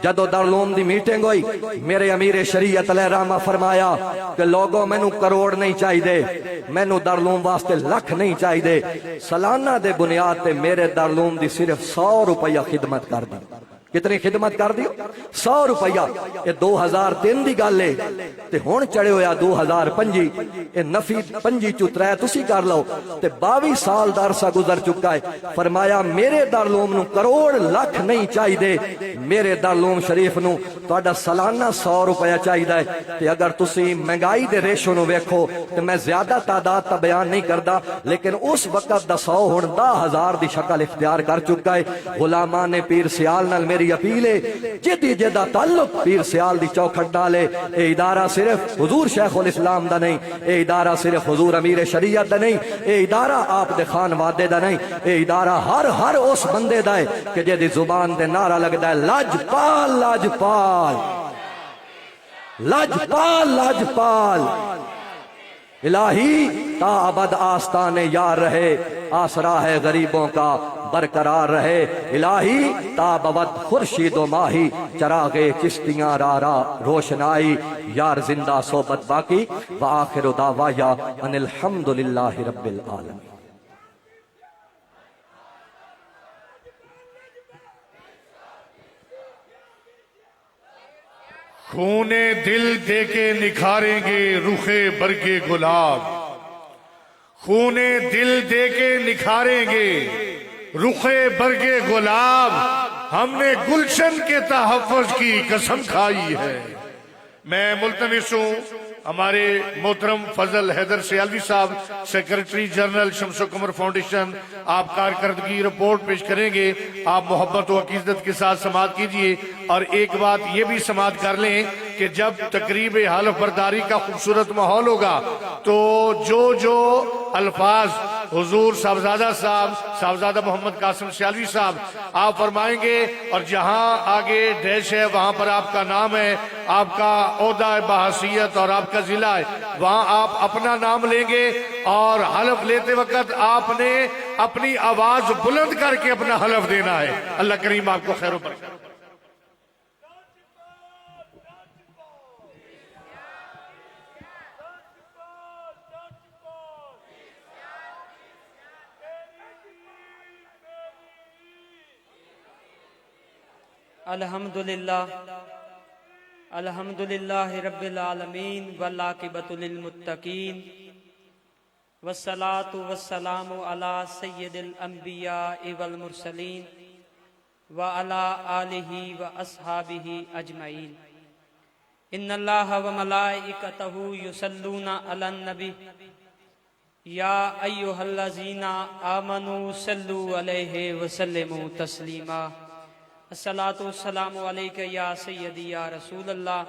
جدو دارالعلوم دی میٹنگ ہوئی، میرے امیر شریعت علیہ رحمہ فرمایا کہ لوگوں مینو کروڑ نہیں چاہیے، مینو دارالعلوم واسطے لکھ نہیں چاہیے، سالانہ دے بنیاد تے میرے دارالعلوم دی صرف 100 روپیہ خدمت کر دی۔ کتنی خدمت کر دیو؟ 100 روپیہ۔ یہ 2003 دی گل ہے تے ہن چڑھے ہویا 2025، یہ نفی 25 چوں 3 تسی کر لو تے 22 سال دا عرصہ گزر چکا ہے۔ فرمایا میرے دارالعلوم نو کروڑ لکھ نہیں چاہیے، میرے دارالعلوم شریف نو تہاڈا سالانہ 100 روپیہ چاہیے۔ تے اگر تسی مہنگائی دے ریشو نو ویکھو تے میں زیادہ تعداد تا بیان نہیں کردا، لیکن اس وقت دا 100 ہن 10,000 دی شکل اختیار کر چکا ہے۔ غلامان پیر سیال نال میری اپیل ہے، جدی جدا تعلق پیر سیال دی چوکھٹ ڈالے۔ اے ادارہ صرف حضور شیخ الاسلام دا نہیں، اے ادارہ صرف حضور امیر شریعت دا نہیں، اے ادارہ آپ دے خان وادے دا نہیں، اے ادارہ ہر اس بندے دا ہے کہ جدی زبان دے نعرہ لگدا ہے لاجپال لاجپال لاجپال لاجپال۔ الہی تا ابد آستان یار رہے، آسرا ہے غریبوں کا برقرار رہے۔ الہی تا ابد خورشید و ماہی، چراغے چشتیاں رارا روشنائی، یار زندہ صحبت باقی۔ وآخر دعوایا ان الحمدللہ رب العالمین۔ خونے دل دے کے نکھاریں گے رخے برگے گلاب، خونے دل دے کے نکھاریں گے رخے برگے گلاب، ہم نے گلشن کے تحفظ کی قسم کھائی ہے۔ میں ملتمس ہوں ہمارے محترم فضل حیدر سیالوی صاحب، سیکرٹری جنرل شمس و قمر فاؤنڈیشن، آپ کارکردگی رپورٹ پیش کریں گے۔ آپ محبت و عقیدت کے ساتھ سماعت کیجئے، اور ایک بات یہ بھی سماعت کر لیں کہ جب تقریب حلف برداری کا خوبصورت ماحول ہوگا تو جو الفاظ حضور صاحبزادہ صاحب، صاحبزادہ محمد قاسم سیالوی صاحب آپ فرمائیں گے، اور جہاں آگے ڈیش ہے وہاں پر آپ کا نام ہے، آپ کا عہدہ بحیثیت اور آپ کا ضلع ہے، وہاں آپ اپنا نام لیں گے، اور حلف لیتے وقت آپ نے اپنی آواز بلند کر کے اپنا حلف دینا ہے۔ اللہ کریم آپ کو خیر و برکت۔ الحمدللہ رب العالمین والعاقبۃ للمتقین، والصلاة والسلام علی سید الانبیاء والمرسلین وعلی آلہ واصحابہ اجمعین۔ ان اللہ وملائکتہ یصلون علی النبی یا ایہا الذین آمنوا صلوا علیہ وسلموا تسلیما۔ الصلاة والسلام علیکہ یا سیدی یا رسول اللہ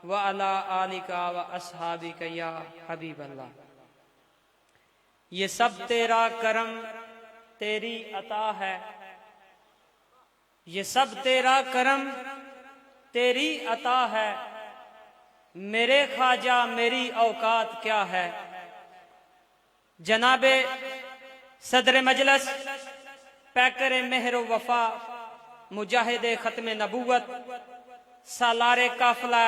وعلی آلکہ واصحابکہ یا حبیب اللہ۔ یہ سب تیرا کرم تیری عطا ہے، یہ سب تیرا کرم تیری عطا ہے، میرے خواجہ میری اوقات کیا ہے۔ جناب صدر مجلس، پیکر مہر و وفا، مجاہد ختم نبوت، سالار قافلہ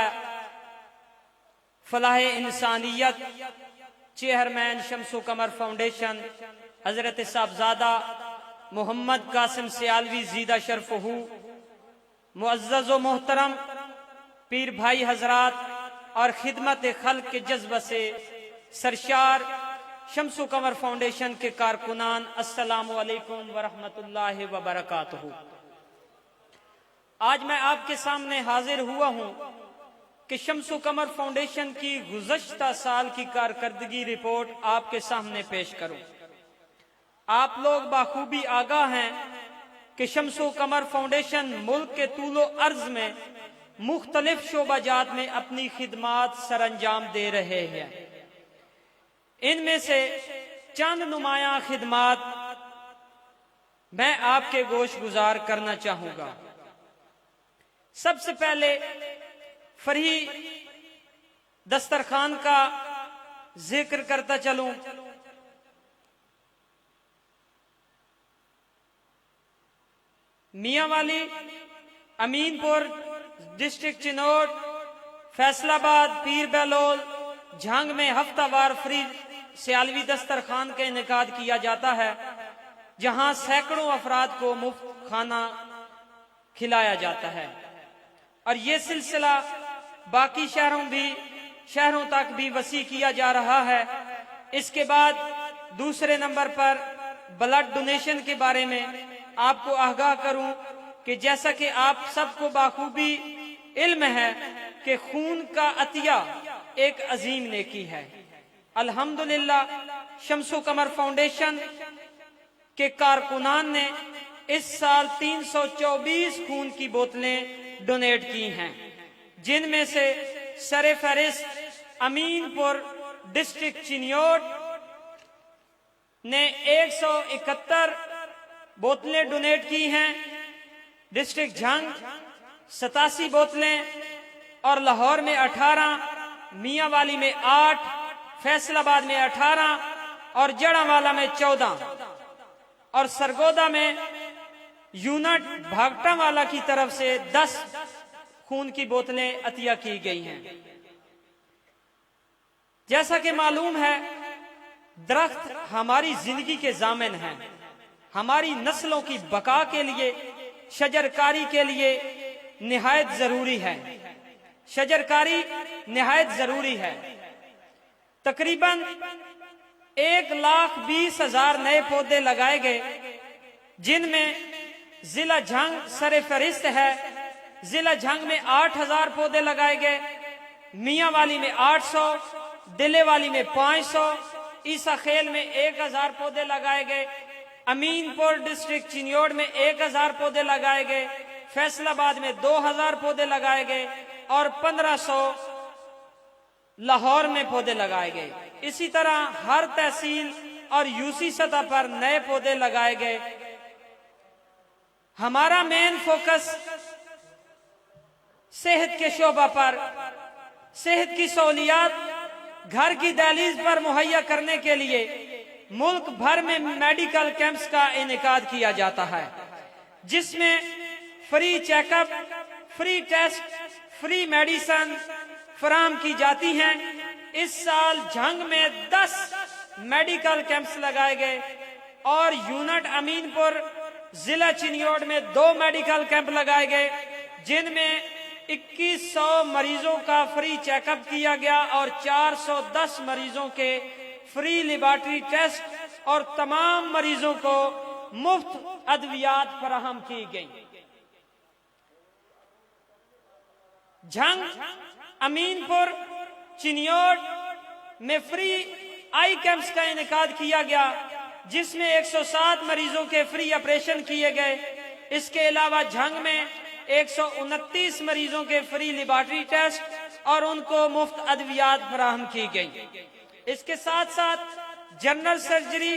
فلاح انسانیت، چیئرمین شمس و قمر فاؤنڈیشن حضرت صاحبزادہ محمد قاسم سیالوی زیدہ شرف ہو، معزز و محترم پیر بھائی حضرات اور خدمت خلق کے جذبہ سے سرشار شمس و قمر فاؤنڈیشن کے کارکنان، السلام علیکم ورحمۃ اللہ وبرکاتہ۔ آج میں آپ کے سامنے حاضر ہوا ہوں کہ شمس و قمر فاؤنڈیشن کی گزشتہ سال کی کارکردگی رپورٹ آپ کے سامنے پیش کروں۔ آپ لوگ بخوبی آگاہ ہیں کہ شمس و قمر فاؤنڈیشن ملک کے طول و عرض میں مختلف شعبہ جات میں اپنی خدمات سر انجام دے رہے ہیں۔ ان میں سے چند نمایاں خدمات میں آپ کے گوش گزار کرنا چاہوں گا۔ سب سے پہلے فری دسترخوان کا ذکر کرتا چلوں۔ میاں والی، امین پور، ڈسٹرکٹ چنوٹ، فیصل آباد، پیر بہلول، جھنگ میں ہفتہ وار فری سیالوی دسترخوان کا انعقاد کیا جاتا ہے، جہاں سینکڑوں افراد کو مفت کھانا کھلایا جاتا ہے، اور یہ سلسلہ باقی شہروں تک بھی وسیع کیا جا رہا ہے۔ اس کے بعد دوسرے نمبر پر بلڈ ڈونیشن کے بارے میں آپ کو آگاہ کروں کہ جیسا کہ آپ سب کو بخوبی علم ہے کہ خون کا عطیہ ایک عظیم نیکی ہے۔ الحمدللہ شمس و قمر فاؤنڈیشن کے کارکنان نے اس سال 324 خون کی بوتلیں ڈونیٹ کی ہیں، جن میں سے سر فہرست امین پور ڈسٹرکٹ چنیوٹ نے 171 بوتلیں ڈونیٹ کی ہیں، ڈسٹرکٹ جھنگ 87 بوتلیں، اور لاہور میں 18، میاں والی میں 8، فیصل آباد میں 18 اور جڑاوالا میں 14، اور سرگودا میں یونٹ بھاگٹا والا کی طرف سے 10 خون کی بوتلیں عطیہ کی گئی ہیں۔ جیسا کہ معلوم ہے، درخت ہماری زندگی کے ضامن ہیں، ہماری نسلوں کی بقا کے لیے شجرکاری کے لیے نہایت ضروری ہے۔ شجرکاری نہایت ضروری ہے۔ تقریباً 1,20,000 نئے پودے لگائے گئے، جن میں ضلع جھنگ سر فہرست ہے۔ ضلع جھنگ میں 8,000 پودے لگائے گئے، میاں والی میں 800، ڈلے والی میں 500، عیسیٰ خیل میں 1,000 پودے لگائے گئے، امین پور ڈسٹرکٹ چنیوڑ میں 1,000 پودے لگائے گئے، فیصل آباد میں 2,000 پودے لگائے گئے، اور 1,500 لاہور میں پودے لگائے گئے۔ اسی طرح ہر تحصیل اور یوسی سطح پر نئے پودے لگائے گئے۔ ہمارا مین فوکس صحت کے شعبہ پر، صحت کی سہولیات گھر کی دہلیز پر مہیا کرنے کے لیے ملک بھر میں میڈیکل کیمپس کا انعقاد کیا جاتا ہے، جس میں free check up, free test, free medicine فراہم کی جاتی ہیں۔ اس سال جھنگ میں 10 میڈیکل کیمپس لگائے گئے، اور یونٹ امین پور ضلع چنیوڑ میں 2 میڈیکل کیمپ لگائے گئے، جن میں 2100 مریضوں کا فری چیک اپ کیا گیا اور 410 مریضوں کے فری لیبارٹری ٹیسٹ اور تمام مریضوں کو مفت ادویات فراہم کی گئی۔ جھنگ امین پور چنیوڑ میں فری آئی کیمپس کا انعقاد کیا گیا، جس میں 107 مریضوں کے فری آپریشن کیے گئے۔ اس کے علاوہ جھنگ میں 129 مریضوں کے فری لیبارٹری ٹیسٹ اور ان کو مفت ادویات فراہم کی گئی۔ اس کے ساتھ ساتھ جنرل سرجری،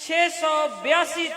682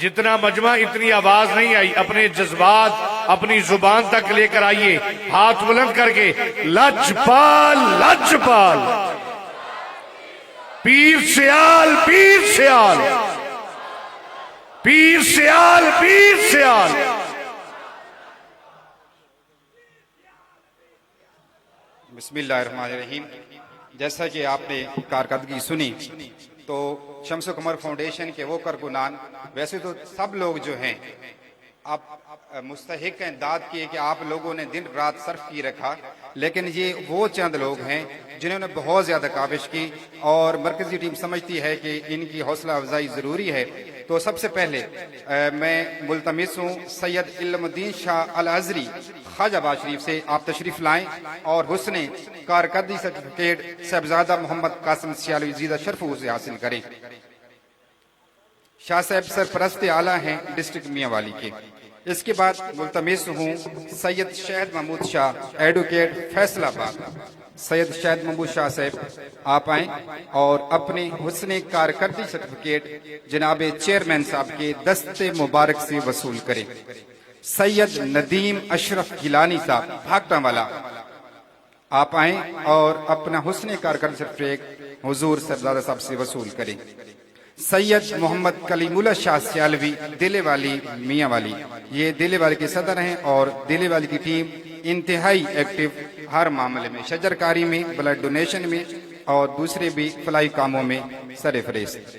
جتنا مجمع اتنی آواز نہیں آئی، اپنے جذبات اپنی زبان تک لے کر آئیے، ہاتھ بلند کر کے لجپال لجپال، پیر سیال پیر سیال، پیر سیال پیر سیال۔ بسم اللہ الرحمن الرحیم۔ جیسا کہ آپ نے کارکردگی سنی تو شمس و قمر فاؤنڈیشن کے وہ کارکنان، ویسے تو سب لوگ جو ہیں آپ مستحق ہیں داد کی کہ آپ لوگوں نے دن رات صرف کی رکھا، لیکن یہ وہ چند لوگ ہیں جنہوں نے بہت زیادہ کاوش کی اور مرکزی ٹیم سمجھتی ہے کہ ان کی حوصلہ افزائی ضروری ہے۔ تو سب سے پہلے میں ملتمس ہوں سید علم الدین شاہ الازہری خواجہ آباد شریف سے آپ تشریف لائیں اور حسن کارکردگی سرٹیفکیٹ صاحبزادہ محمد قاسم سیالوی زیدہ شرفو سے حاصل کریں۔ شاہ صاحب سرپرست اعلیٰ ہیں ڈسٹرکٹ میاں والی کے۔ اس کے بعد ملتمس ہوں سید شہد محمود شاہ ایڈوکیٹ فیصل آباد۔ سید شہد محمود شاہ صاحب آپ آئیں اور اپنے حسن کارکردگی سرٹیفکیٹ جناب چیئرمین صاحب کے دست مبارک سے وصول کریں۔ سید ندیم اشرف گیلانی صاحب بھاگٹا والا آپ آئیں اور اپنا حسن کارکردگی سرٹیفکیٹ حضور صاحبزادہ صاحب سے وصول کریں۔ سید محمد کلیم اللہ شاہ سیالوی دلے والی میاں والی، یہ دلے والی کے صدر ہیں اور دلے والی کی ٹیم انتہائی ایکٹیو ہر معاملے میں، شجر کاری میں، بلڈ ڈونیشن میں اور دوسرے بھی فلاحی کاموں میں سرفہرست۔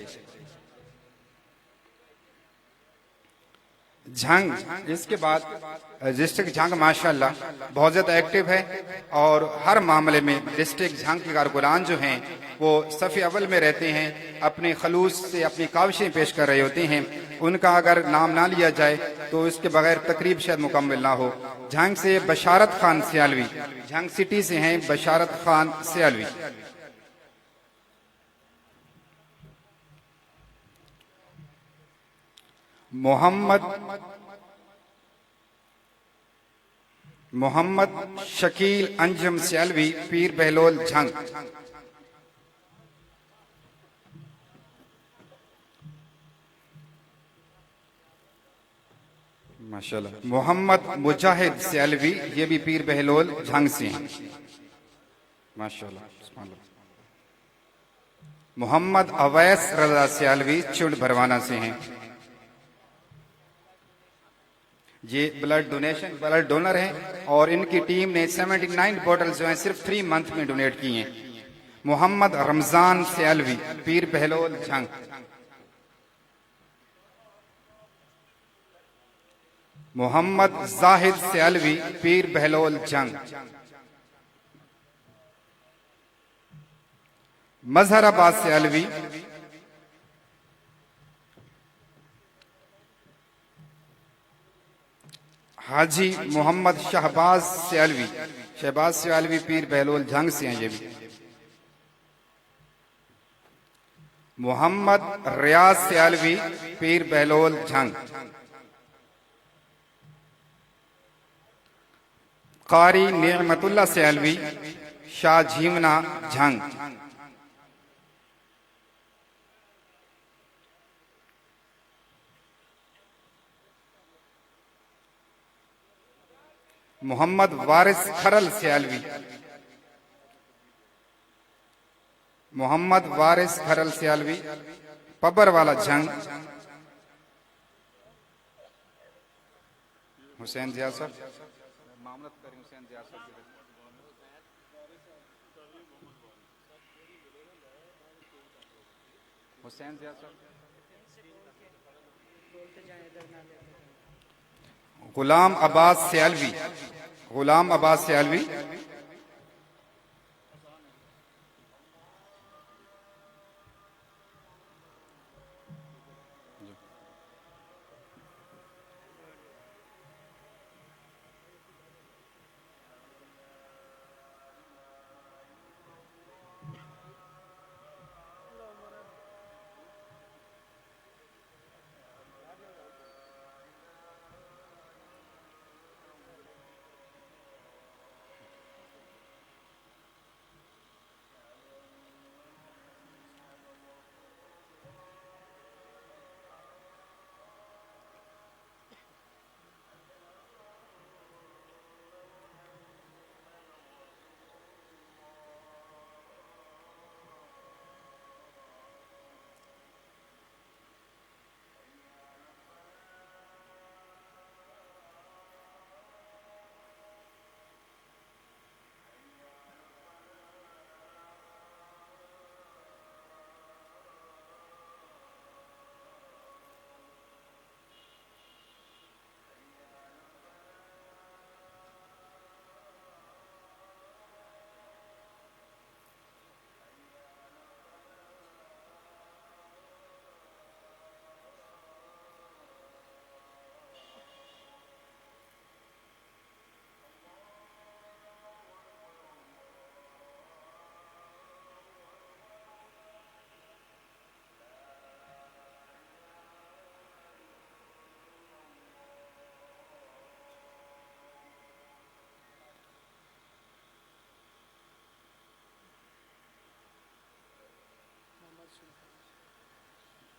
جھنگ، اس کے بعد ڈسٹرکٹ جھنگ ماشاءاللہ بہت زیادہ ایکٹیو ہے اور ہر معاملے میں ڈسٹرکٹ جھنگ کے کارکنان جو ہیں وہ صف اول میں رہتے ہیں، اپنے خلوص سے اپنی کاوشیں پیش کر رہے ہوتے ہیں۔ ان کا اگر نام نہ لیا جائے تو اس کے بغیر تقریب شاید مکمل نہ ہو۔ جھنگ سے بشارت خان سیالوی، جھنگ سٹی سے ہیں بشارت خان سیالوی۔ محمد شکیل انجم سیالوی پیر بہلول جھنگ۔ ماشاءاللہ۔ محمد مجاہد سیالوی، یہ بھی پیر بہلول جھنگ سے ہیں، ماشاءاللہ سبحان اللہ۔ محمد اویس رضا سیالوی چنڈ بھروانہ سے ہیں، یہ بلڈ ڈونر ہیں اور ان کی ٹیم نے 79 بوٹل جو ہیں صرف 3 منتھ میں ڈونیٹ کی ہیں۔ محمد رمضان سیالوی پیر بہلول جھنگ۔ محمد زاہد سیالوی پیر بہلول جھنگ۔ مظہر آباد سیالوی، حاجی محمد شہباز سیالوی، شہباز سیالوی پیر بہلول جھنگ سے ہیں یہ بھی۔ محمد ریاض سیالوی پیر بہلول جھنگ۔ قاری نعمت اللہ سیالوی شاہ جھیمنا جھنگ۔ محمد وارث کھرل سیالوی، محمد وارث کھرل سیالوی پبر والا جھنگ۔ حسین ضیاء صاحب معاملت کریں، حسین ضیاء صاحب حسین ضیاء صاحب۔ غلام عباس سیالوی، غلام عباس سیالوی۔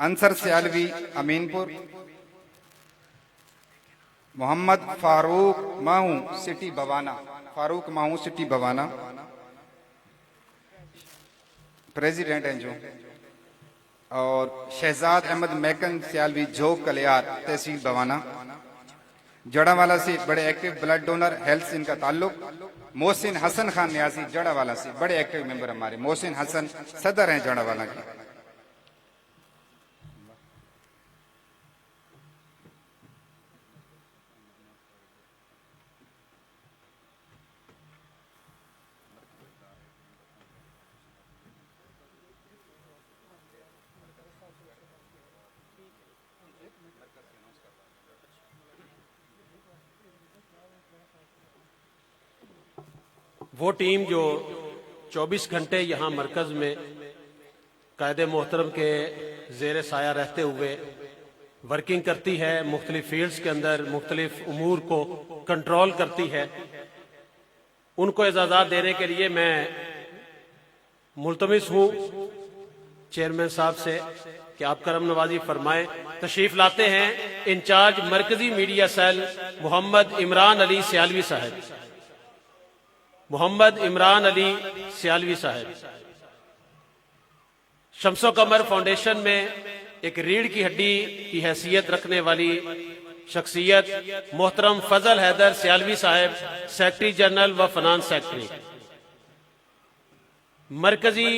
انصر سیالوی امینپور، محمد فاروق ماؤں سٹی بوانا، فاروق ماؤں سٹی بوانا پریزیڈنٹ ہیں جو، اور شہزاد احمد میکن سیالوی جھوک کلیار تحصیل بوانا، جڑا والا سے بڑے ایکٹیو بلڈ ڈونر، ہیلتھ سے ان کا تعلق۔ محسن حسن خان نیازی جڑا والا سے بڑے ایکٹیو ممبر ہمارے، محسن حسن صدر ہیں جڑا والا کے۔ وہ ٹیم جو 24 گھنٹے یہاں مرکز میں قائد محترم کے زیر سایہ رہتے ہوئے ورکنگ کرتی ہے، مختلف فیلڈز کے اندر مختلف امور کو کنٹرول کرتی ہے، ان کو اعزازات دینے کے لیے میں ملتمس ہوں چیئرمین صاحب سے کہ آپ کرم نوازی فرمائیں۔ تشریف لاتے ہیں انچارج مرکزی میڈیا سیل محمد عمران علی سیالوی صاحب، محمد عمران علی سیالوی صاحب۔ شمس و قمر فاؤنڈیشن میں ایک ریڑھ کی ہڈی کی حیثیت رکھنے والی شخصیت محترم فضل حیدر سیالوی صاحب، سیکرٹری جنرل و فنانس سیکرٹری۔ مرکزی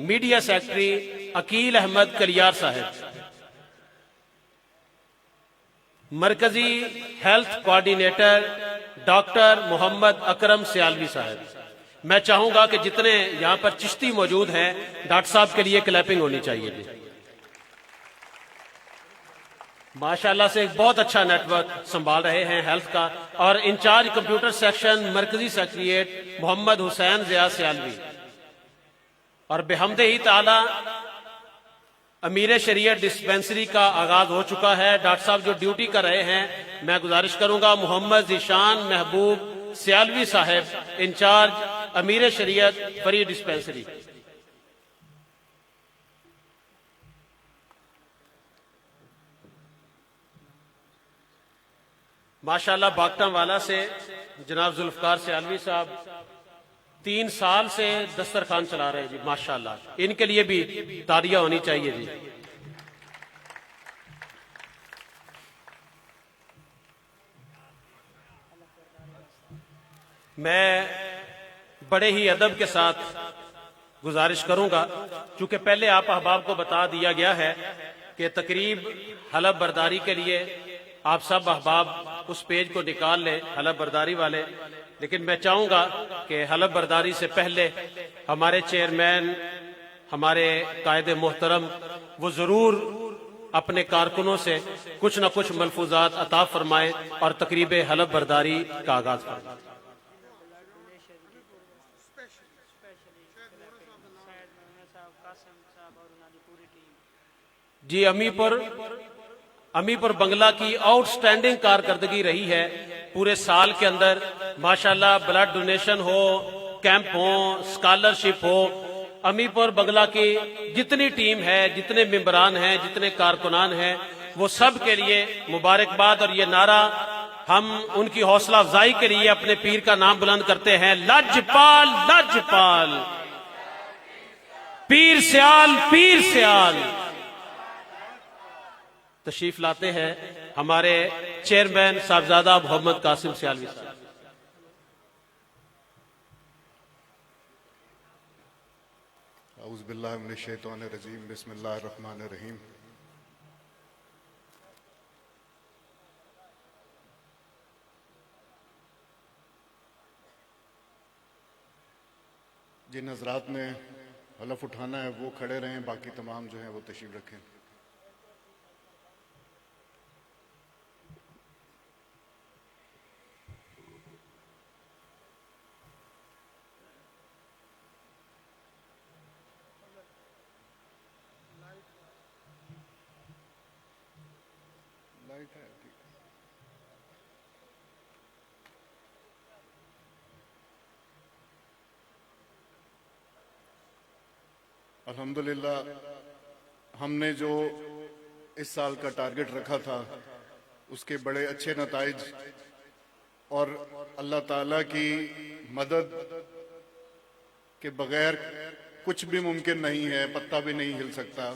میڈیا سیکرٹری عقیل احمد کلیار صاحب، مرکزی ہیلتھ کوارڈینیٹر ڈاکٹر محمد اکرم سیالوی صاحب۔ میں چاہوں گا کہ جتنے یہاں پر چشتی موجود ہیں ڈاکٹر صاحب کے لیے کلیپنگ ہونی چاہیے جی۔ ماشاءاللہ سے ایک بہت اچھا نیٹ ورک سنبھال رہے ہیں ہیلتھ کا، اور انچارج کمپیوٹر سیکشن مرکزی سیکریٹریٹ محمد حسین ضیاء سیالوی، اور بحمدہ تعالی امیر شریعت ڈسپینسری کا آغاز ہو چکا ہے۔ ڈاکٹر صاحب جو ڈیوٹی کر رہے ہیں، میں گزارش کروں گا محمد ذیشان محبوب سیالوی صاحب، انچارج امیر شریعت فری ڈسپینسری۔ ماشاءاللہ باگٹن والا سے جناب ذوالفقار سیالوی صاحب 3 سال سے دسترخوان چلا رہے ہیں جی، ماشاءاللہ ان کے لیے بھی تالیاں ہونی چاہیے جی۔ میں بڑے ہی ادب کے ساتھ گزارش کروں گا، چونکہ پہلے آپ احباب کو بتا دیا گیا ہے کہ تقریب حلف برداری کے لیے آپ سب احباب اس پیج کو نکال لیں حلف برداری والے، لیکن میں چاہوں گا کہ حلف برداری سے پہلے ہمارے چیئرمین، ہمارے قائد محترم، وہ ضرور اپنے کارکنوں سے کچھ نہ کچھ ملفوظات عطا فرمائیں اور تقریب حلف برداری کا آغاز فرمائیں۔ جی امی پر بنگلہ کی آؤٹ سٹینڈنگ کارکردگی رہی ہے پورے سال کے اندر، ماشاءاللہ بلڈ ڈونیشن ہو، کیمپ ہو، اسکالرشپ ہو، امی پر بنگلہ کی جتنی ٹیم ہے، جتنے ممبران ہیں، جتنے کارکنان ہیں، وہ سب کے لیے مبارکباد، اور یہ نعرہ ہم ان کی حوصلہ افزائی کے لیے اپنے پیر کا نام بلند کرتے ہیں، لجپال لجپال، پیر سیال پیر سیال۔ تشریف لاتے ہیں ہمارے چیئرمین صاحبزادہ محمد قاسم سیالوی صاحب۔ اعوذ باللہ من الشیطان الرجیم، بسم اللہ الرحمن الرحیم۔ جن حضرات نے حلف اٹھانا ہے وہ کھڑے رہیں، باقی تمام جو ہیں وہ تشریف رکھیں۔ الحمدللہ ہم نے جو اس سال کا ٹارگٹ رکھا تھا اس کے بڑے اچھے نتائج اور اللہ تعالیٰ کی مدد کے بغیر کچھ بھی ممکن نہیں ہے، پتا بھی نہیں ہل سکتا۔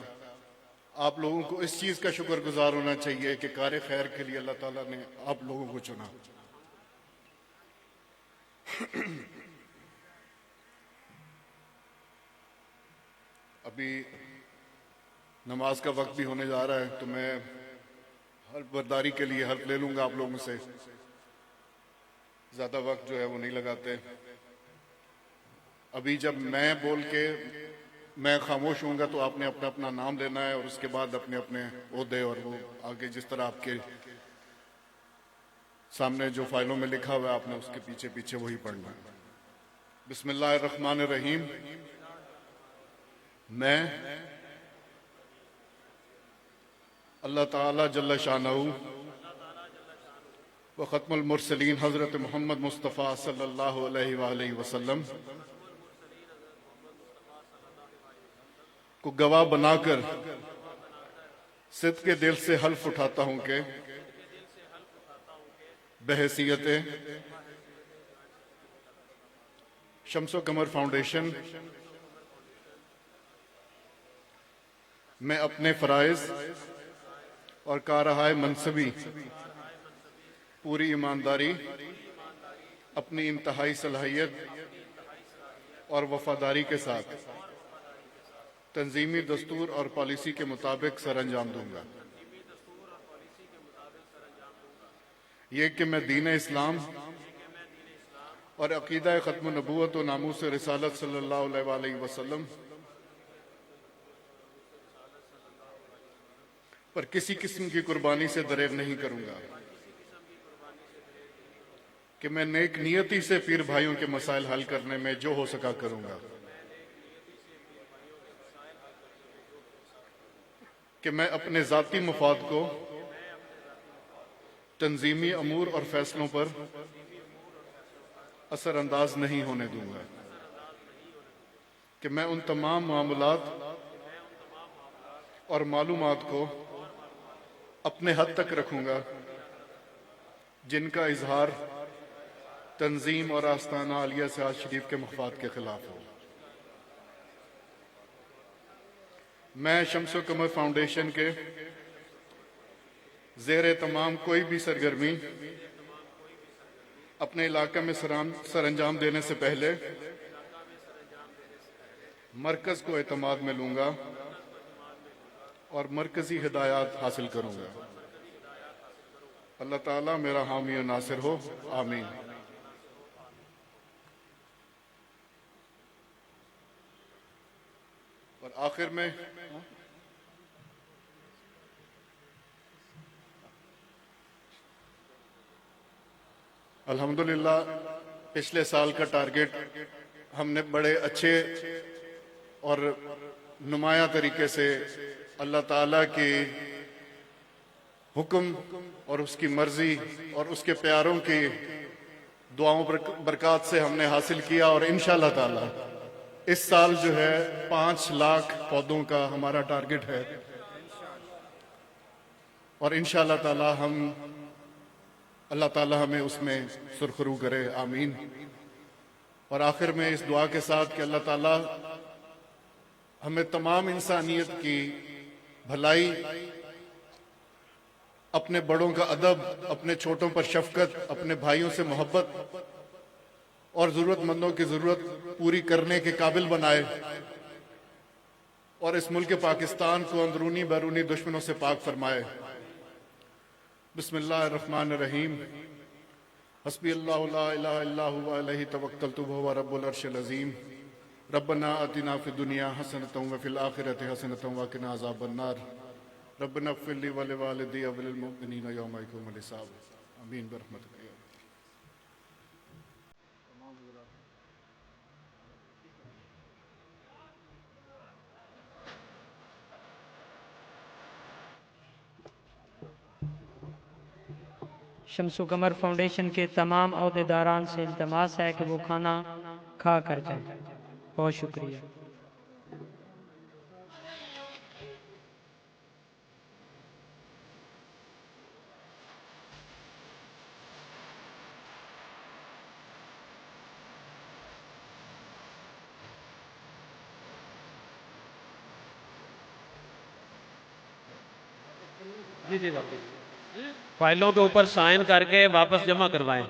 آپ لوگوں کو اس چیز کا شکر گزار ہونا چاہیے کہ کار خیر کے لیے اللہ تعالیٰ نے آپ لوگوں کو چنا۔ ابھی نماز کا وقت بھی ہونے جا رہا ہے تو میں حلف برداری کے لیے حلف لے لوں گا آپ لوگوں سے، زیادہ وقت جو ہے وہ نہیں لگاتے۔ ابھی جب میں بول کے میں خاموش ہوں گا تو آپ نے اپنا اپنا نام لینا ہے اور اس کے بعد اپنے اپنے عہدے اور وہ آگے جس طرح آپ کے سامنے جو فائلوں میں لکھا ہوا ہے آپ نے اس کے پیچھے پیچھے وہی پڑھنا ہے۔ بسم اللہ الرحمن الرحیم۔ میں اللہ تعالی جل شانہ و ختم المرسلین حضرت محمد مصطفیٰ صلی اللہ علیہ وآلہ وسلم کو گواہ بنا کر صدق کے دل سے حلف اٹھاتا ہوں کہ بحیثیت شمس و قمر فاؤنڈیشن میں اپنے فرائض اور کارروائی منصبی پوری ایمانداری، اپنی انتہائی صلاحیت اور وفاداری کے ساتھ تنظیمی دستور اور پالیسی کے مطابق سر انجام دوں گا۔ یہ کہ میں دین اسلام اور عقیدہ ختم نبوت و ناموس رسالت صلی اللہ علیہ وآلہ وسلم پر کسی قسم کی قربانی سے دریغ نہیں کروں گا، کہ میں نیک نیتی سے پیر بھائیوں کے مسائل حل کرنے میں جو ہو سکا کروں گا، کہ میں اپنے ذاتی مفاد کو تنظیمی امور اور فیصلوں پر اثر انداز نہیں ہونے دوں گا، کہ میں ان تمام معاملات اور معلومات کو اپنے حد تک رکھوں گا جن کا اظہار تنظیم اور آستانہ عالیہ سیاحت شریف کے مفاد کے خلاف ہو۔ میں شمس و قمر فاؤنڈیشن کے زیر تمام کوئی بھی سرگرمی اپنے علاقہ میں سر انجام دینے سے پہلے مرکز کو اعتماد میں لوں گا اور مرکزی ہدایات حاصل کروں گا۔ اللہ تعالیٰ میرا حامی و ناصر ہو، آمین۔ اور آخر میں الحمدللہ پچھلے سال کا ٹارگٹ ہم نے بڑے اچھے اور نمایاں طریقے سے اللہ تعالیٰ کی حکم اور اس کی مرضی اور اس کے پیاروں کی دعاؤں برکات سے ہم نے حاصل کیا، اور انشاءاللہ تعالیٰ اس سال جو ہے 5 لاکھ پودوں کا ہمارا ٹارگٹ ہے، اور انشاءاللہ تعالیٰ اللہ تعالیٰ ہمیں اس میں سرخرو کرے، آمین۔ اور آخر میں اس دعا کے ساتھ کہ اللہ تعالیٰ ہمیں تمام انسانیت کی بھلائی، اپنے بڑوں کا ادب، اپنے چھوٹوں پر شفقت، اپنے بھائیوں سے محبت اور ضرورت مندوں کی ضرورت پوری کرنے کے قابل بنائے، اور اس ملک پاکستان کو اندرونی بیرونی دشمنوں سے پاک فرمائے۔ بسم اللہ الرحمن الرحیم۔ حسبی اللہ لا الہ الا هو علیہ توکلت وهو رب العرش العظیم۔ ربنا آتنا فی الدنیا حسنۃ وفی الآخرۃ حسنۃ وقنا عذاب النار۔ ربنا اغفر لی ولوالدی وللمؤمنین یوم یقوم الحساب، آمین برحمتک یا اللہ۔ شمس و قمر فاؤنڈیشن کے تمام عہدیداران سے التماس ہے کہ وہ کھانا کھا کر جائیں۔ بہت شکریہ۔ فائلوں کے اوپر سائن کر کے واپس جمع کروائیں.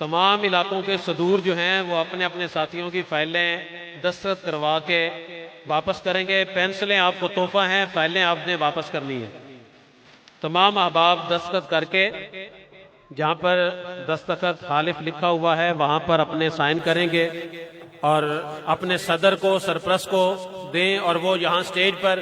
تمام علاقوں کے صدور جو ہیں وہ اپنے اپنے ساتھیوں کی فائلیں دستخط کروا کے واپس کریں گے. پینسلیں آپ کو تحفہ ہیں، فائلیں آپ نے واپس کرنی ہیں. تمام احباب دستخط کر کے جہاں پر دستخط حالف لکھا ہوا ہے وہاں پر اپنے سائن کریں گے اور اپنے صدر کو، سرپرست کو دیں، اور وہ یہاں سٹیج پر